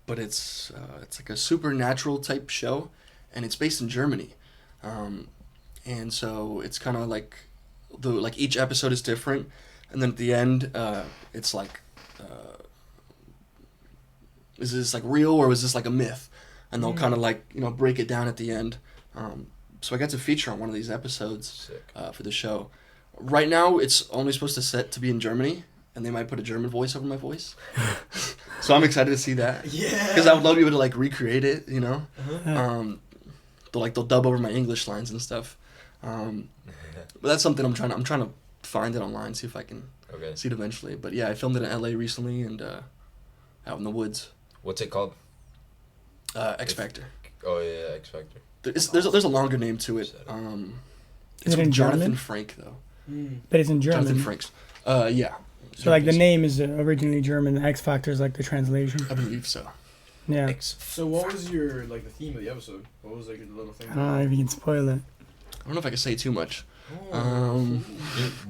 but it's like a supernatural type show, and it's based in Germany, and so it's kind of like like each episode is different, and then at the end, it's like, is this like real or is this like a myth? And they'll kind of like break it down at the end. So I got to feature on one of these episodes for the show. Right now, it's only supposed to be in Germany, and they might put a German voice over my voice. So I'm excited to see that. Yeah. Because I would love to be able to like recreate it, Uh-huh. They'll dub over my English lines and stuff. But that's something I'm trying to find it online, see if I can see it eventually. But yeah, I filmed it in LA recently and out in the woods. What's it called? X Factor. Oh yeah, X Factor. There's a longer name to it. It's it in with Jonathan German? Frank though. But it's in German. Jonathan Franks. Yeah. So like the name is originally German. The X Factor is like the translation. I believe so. Yeah. So what was your the theme of the episode? What was like the little thing? I don't know if you can spoil it. I don't know if I can say too much.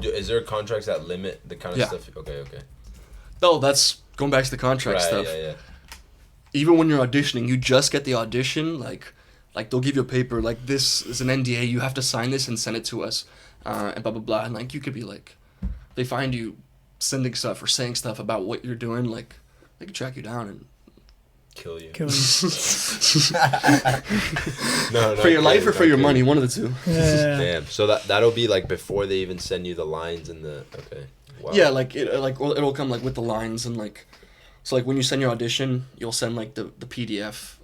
Is there contracts that limit the kind of stuff? Okay. No, that's going back to the contract stuff. Yeah. Even when you're auditioning, you just get the audition. Like they'll give you a paper. Like, this is an NDA. You have to sign this and send it to us. And blah blah blah. And like you could be like, they find you sending stuff or saying stuff about what you're doing. Like they could track you down and kill you. No, for your life or for your money, one of the two. Yeah. Damn. So that'll be like before they even send you the lines and the Wow. Yeah, like it'll come like with the lines and like, so like when you send your audition, you'll send like the PDF,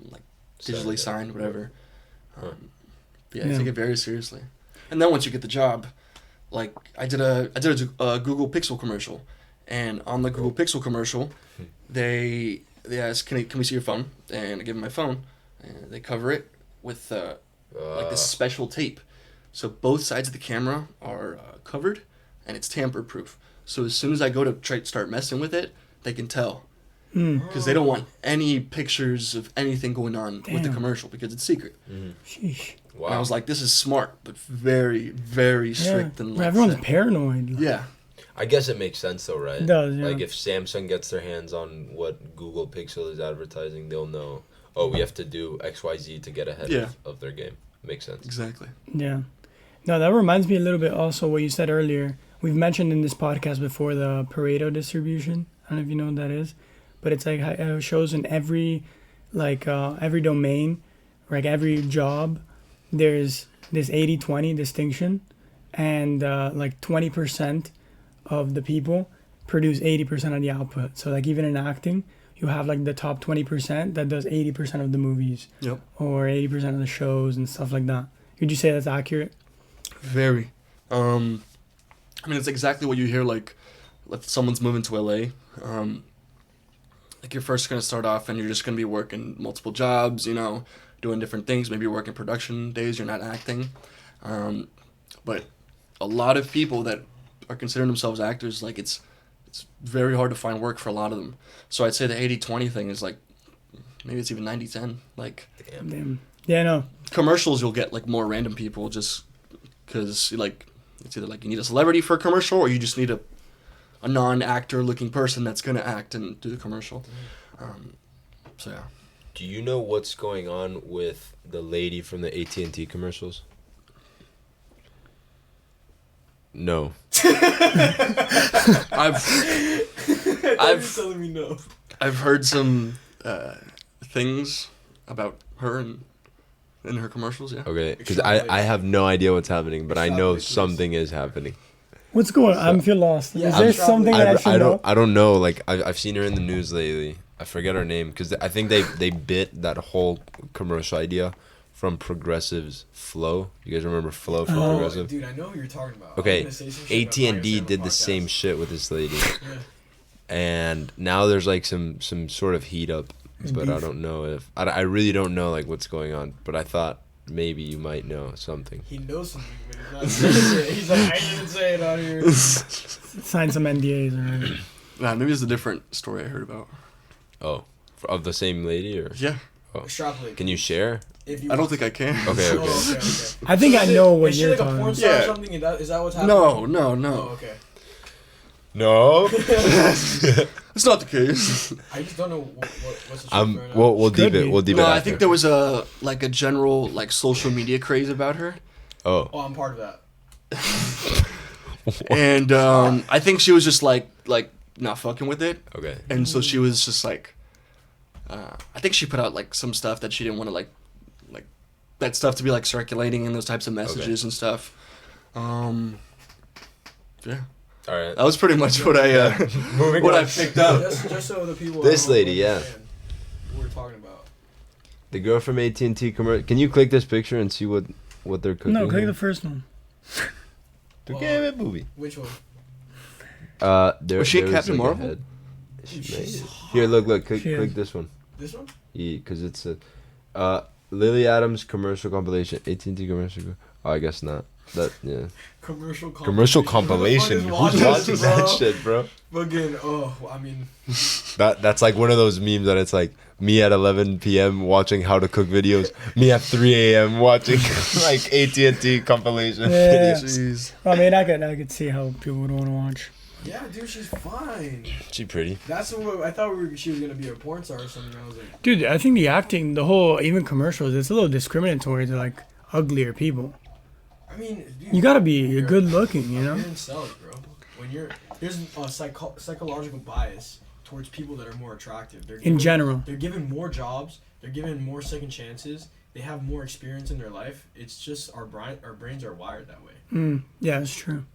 like digitally signed, whatever. Yeah, I take it very seriously. And then once you get the job, like I did a Google Pixel commercial, and on the Google Pixel commercial, they asked, can we see your phone? And I give them my phone, and they cover it with like this special tape, so both sides of the camera are covered, and it's tamper proof. So as soon as I go to start messing with it, they can tell, because they don't want any pictures of anything going on with the commercial because it's secret. Sheesh. Wow. And I was like, this is smart, but very, very strict. Yeah. And Well, everyone's paranoid. Yeah. I guess it makes sense though, right? It does, yeah. Like if Samsung gets their hands on what Google Pixel is advertising, they'll know, oh, we have to do XYZ to get ahead of their game. Makes sense. Exactly. Yeah. No, that reminds me a little bit also what you said earlier. We've mentioned in this podcast before the Pareto distribution. I don't know if you know what that is, but it's like it shows in every domain, like every job, there's this 80-20 distinction, and like 20% of the people produce 80% of the output. So like even in acting, you have like the top 20% that does 80% of the movies. Yep. Or 80% of the shows and stuff like that. Would you say that's accurate? Very. I mean, it's exactly what you hear, like if someone's moving to LA. Like you're first going to start off and you're just going to be working multiple jobs, doing different things. Maybe you're working production days, you're not acting. But a lot of people that are considering themselves actors, like it's very hard to find work for a lot of them. So I'd say the 80-20 thing is like, maybe it's even 90-10. Like, Damn. Yeah, no. Commercials, you'll get like more random people just because like it's either like you need a celebrity for a commercial or you just need a non-actor looking person that's gonna act and do the commercial. So yeah. Do you know what's going on with the lady from the AT&T commercials? No. I've telling me no. I've heard some things about her and in her commercials. Yeah. Okay, because I have no idea what's happening, but I know something is happening. What's going on? I feel lost. Yeah, is there something that I should know? I don't know. Like I've seen her in the news lately. I forget her name because I think they bit that whole commercial idea from Progressive's Flow. You guys remember Flow from Progressive? Dude, I know who you're talking about. Okay, AT&T did the same shit with this lady, and now there's like some sort of heat up, but I don't know if I really don't know like what's going on. But I thought maybe you might know something. He knows something, but he's not saying it. He's like, I didn't say it out here. Sign some NDAs already. Nah, maybe it's a different story I heard about. Oh, of the same lady or? Yeah. Oh. Extrapolate. Can you share? I don't think I can. Okay. Okay. I think I know what is she you're like a talking porn about. star or Yeah. something? Is that what's happening? No. Oh, okay. No. It's not the case. I just don't know what's the truth right now. We'll deep it. We'll deep it. No, After. I think there was a general like social media craze about her. Oh. Oh, I'm part of that. And I think she was just like not fucking with it. Okay. And so she was just like, I think she put out like some stuff that she didn't want to like that stuff to be like circulating in those types of messages and stuff. Yeah. All right. That was pretty much what I Moving what on. I picked up. Just so the people. This at home lady, yeah. understand what we're talking about. The girl from AT&T commercial. Can you click this picture and see what they're cooking? No, click here? the first one. Okay, movie. Which one? There, Was she there Captain like a Marvel? head. She made She's it. Here, look, click She is. this one. This one? Yeah, because it's a Lily Adams commercial compilation. AT&T commercial. Oh, I guess not. That yeah. Commercial compilation. Commercial compilation. Who the Who's fuck is watching that bro? shit, bro? Fucking, I mean, That's like one of those memes that it's like me at 11 p.m. watching how to cook videos, me at 3 a.m. watching like AT&T compilation Yeah. videos. Jeez. I mean, I could see how people would want to watch. yeah, dude, she's fine. She pretty. That's what I thought she was gonna be a porn star or something. I was like, Dude, I think the acting, the whole, even commercials, it's a little discriminatory to like uglier people. I mean, dude, You gotta be you're- good looking, you know? You're in cells, bro. When there's a psychological bias towards people that are more attractive. In general. They're given more jobs. They're given more second chances. They have more experience in their life. It's just our brains are wired that way. Yeah, it's true.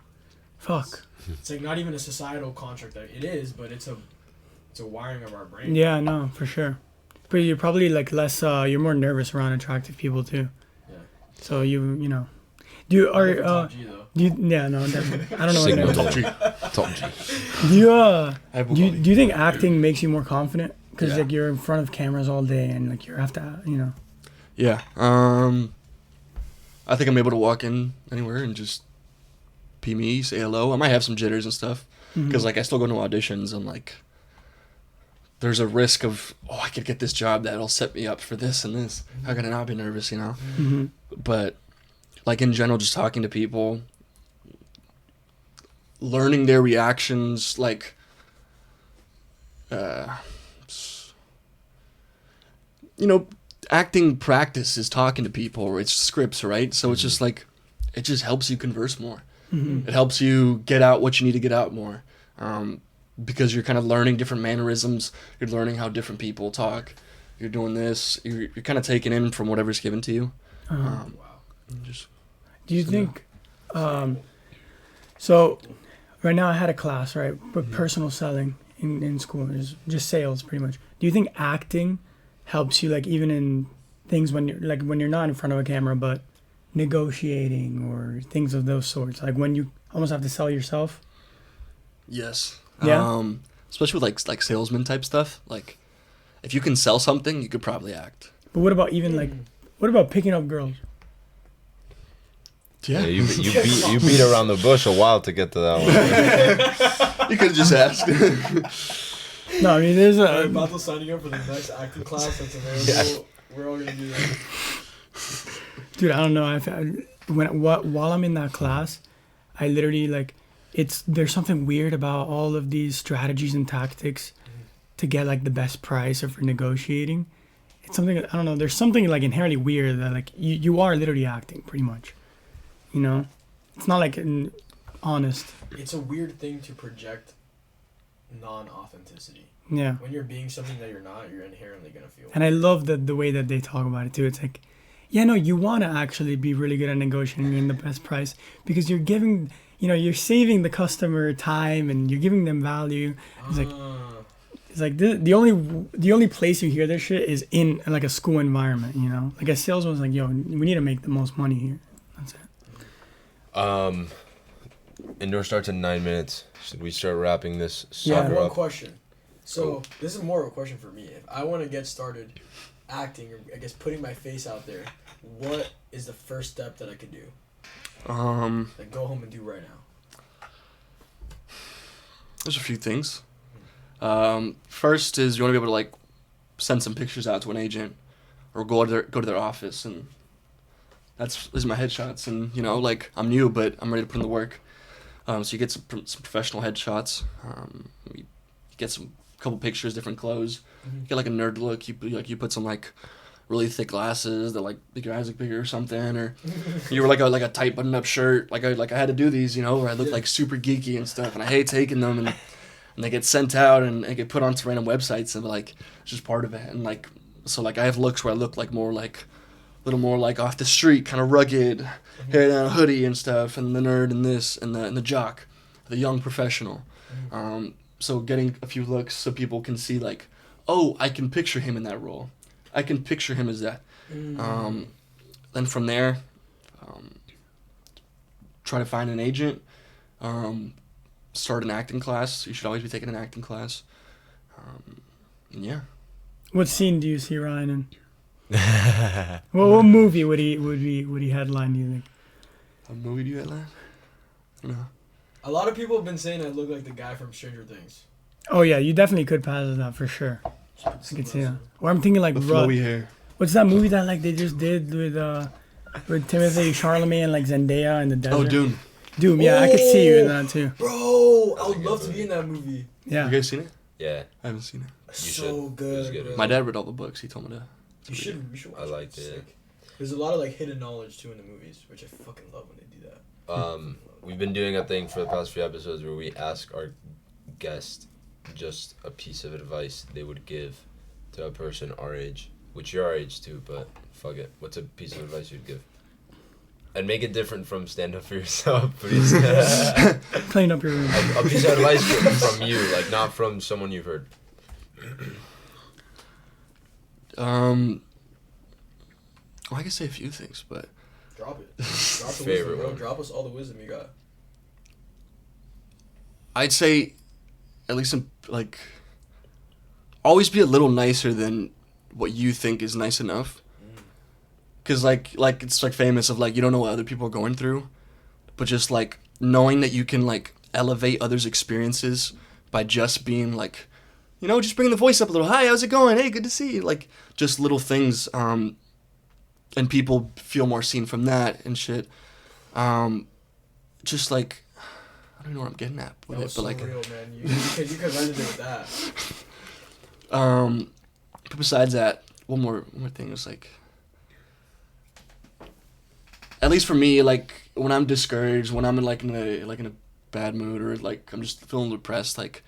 Fuck. It's like not even a societal construct. That it is, but it's a wiring of our brain. Yeah, no, for sure. But you're probably like less, you're more nervous around attractive people too. Yeah. So you know. Do you, Not for are, top G, though. do you, yeah, no, definitely. I don't know Signal what G. that is. Top G. Do you, Do you think acting makes you more confident? Because Yeah. like you're in front of cameras all day and like you have to, you know. Yeah. I think I'm able to walk in anywhere and just be me, say hello. I might have some jitters and stuff because like I still go to auditions and like there's a risk of I could get this job that'll set me up for this and this. How could I not be nervous, you know? Mm-hmm. But like in general, just talking to people, learning their reactions, like you know, acting practice is talking to people or it's scripts, right? So it's just like it just helps you converse more. It helps you get out what you need to get out more, because you're kind of learning different mannerisms. You're learning how different people talk. You're doing this. You're kind of taking in from whatever's given to you. Wow. Just Do you think, so right now I had a class, right, but personal selling in school is just sales pretty much. Do you think acting helps you like even in things when you're not in front of a camera, but negotiating or things of those sorts, like when you almost have to sell yourself? yes. Yeah? Especially with like salesman type stuff. Like if you can sell something, you could probably act. But what about even like, what about picking up girls? Yeah, you beat around the bush a while to get to that one. You could have just asked. No, I mean there's I'm a about to signing up for the next acting class that's available. We're all gonna do that. dude. I don't know. While I'm in that class, I literally like there's something weird about all of these strategies and tactics to get like the best price or for negotiating. It's something I don't know. There's something like inherently weird that like you are literally acting pretty much. You know, it's not like honest. It's a weird thing to project non-authenticity. Yeah. When you're being something that you're not, you're inherently gonna feel. And I love the way that they talk about it too. It's like, yeah, no, you want to actually be really good at negotiating and the best price because you're giving, you're saving the customer time and you're giving them value. It's like the only place you hear this shit is in like a school environment. Like a salesman's like, yo, we need to make the most money here. That's it. Indoor starts in 9 minutes. Should we start wrapping this I have sucker one up? question. So this is more of a question for me. If I want to get started acting, or I guess putting my face out there, what is the first step that I could do? Like go home and do right now. There's a few things. First is you want to be able to like send some pictures out to an agent, or go to their office, and these are my headshots, and like I'm new, but I'm ready to put in the work. So you get some professional headshots. You get some couple pictures, different clothes. You get like a nerd look. You put some like really thick glasses that like make your eyes look bigger or something, or you were like a tight button up shirt. Like I had to do these, you know, where I look like super geeky and stuff, and I hate taking them, and they get sent out and they get put onto random websites, and like it's just part of it. And like so like I have looks where I look like more like a little more like off the street, kind of rugged, hair down, hoodie and stuff, and the nerd and this and the jock, the young professional. So getting a few looks so people can see like, oh, I can picture him in that role. I can picture him as that. Then from there, try to find an agent. Start an acting class. You should always be taking an acting class. And yeah. What scene do you see Ryan in? Well, what movie would he headline? Do you think? What movie do you headline? I don't know. A lot of people have been saying I look like the guy from Stranger Things. Oh yeah, you definitely could pass as that for sure. I could see that. Or I'm thinking like The flowy hair. What's that movie that like they just did with Timothée Chalamet and like Zendaya in the desert? Oh, Dune. Doom, yeah, I could see you in that too. Bro, I would love to be in that movie. Yeah. You guys seen it? Yeah. I haven't seen it. So good, good. bro. My dad read all the books. He told me to. You should watch I liked it. Sick. There's a lot of like hidden knowledge too in the movies, which I fucking love when they do that. We've been doing a thing for the past few episodes where we ask our guest just a piece of advice they would give to a person our age, which you're our age too, but fuck it. What's a piece of advice you'd give? And make it different from stand up for yourself, please. Clean up your room. A piece of advice from you, like not from someone you've heard. Well, I can say a few things, but Drop it. Drop the Favorite wisdom, bro. one. Drop us all the wisdom you got. I'd say, at least like, always be a little nicer than what you think is nice enough. Cause like it's like famous of like you don't know what other people are going through, but just like knowing that you can like elevate others' experiences by just being like, you know, just bringing the voice up a little. Hi, how's it going? Hey, good to see you. Like just little things, and people feel more seen from that and shit. Just like I don't know what I'm getting at with That it, was but so like real, man. You could resonate with that. But besides that, one more thing is like, at least for me, like when I'm discouraged, when I'm in a bad mood, or like I'm just feeling depressed, like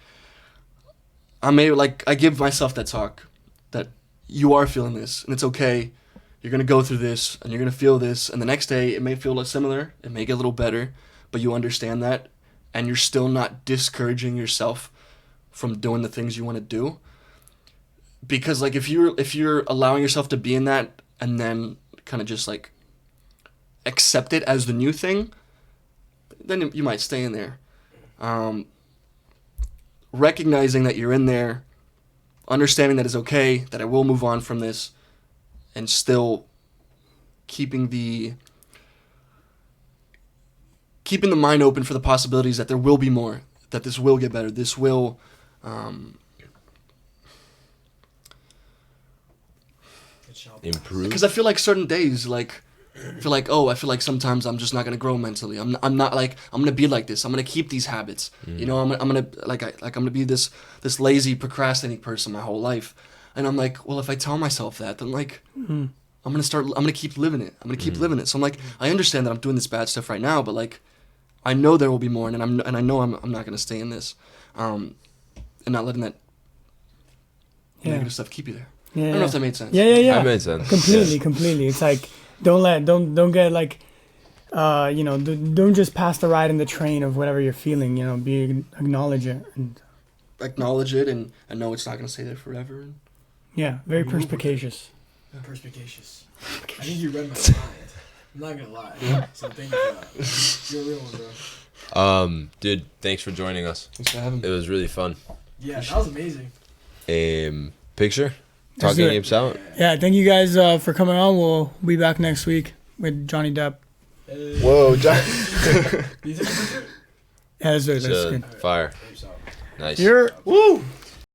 I give myself that talk that you are feeling this and it's okay. You're gonna go through this and you're gonna feel this, and the next day it may feel less similar, it may get a little better, but you understand that, and you're still not discouraging yourself from doing the things you want to do. Because like if you're allowing yourself to be in that and then kind of just like accept it as the new thing, then you might stay in there. Recognizing that you're in there, understanding that it's okay, that I will move on from this, and still keeping the mind open for the possibilities that there will be more, that this will get better, this will Improve. because I feel like certain days, like I feel like sometimes I'm just not gonna grow mentally. I'm not like I'm gonna be like this. I'm gonna keep these habits. You know, I'm gonna be this lazy procrastinating person my whole life. And I'm like, well, if I tell myself that, then like I'm gonna keep living it. I'm gonna keep living it. So I'm like, I understand that I'm doing this bad stuff right now, but like I know there will be more, and I know I'm not gonna stay in this, and not letting that negative stuff keep you there. Yeah, I don't know if that made sense. Yeah. That made sense. Completely. It's like don't get like, don't just pass the ride in the train of whatever you're feeling. You know, acknowledge it and Acknowledge it and know it's not gonna stay there forever. And yeah, very perspicacious. Perspicacious. I think you read my mind. I'm not gonna lie. So thank you for that. You're a real one, bro. Dude, thanks for joining us. Thanks for having It me. was really fun. Yeah, that was amazing. Picture? Let's Talking do it. Apes out? Yeah, thank you guys for coming on. We'll be back next week with Johnny Depp. Whoa, John. Do you take a picture? Yeah, that's good. That's good. Fire. Apes out. Nice. You're Woo!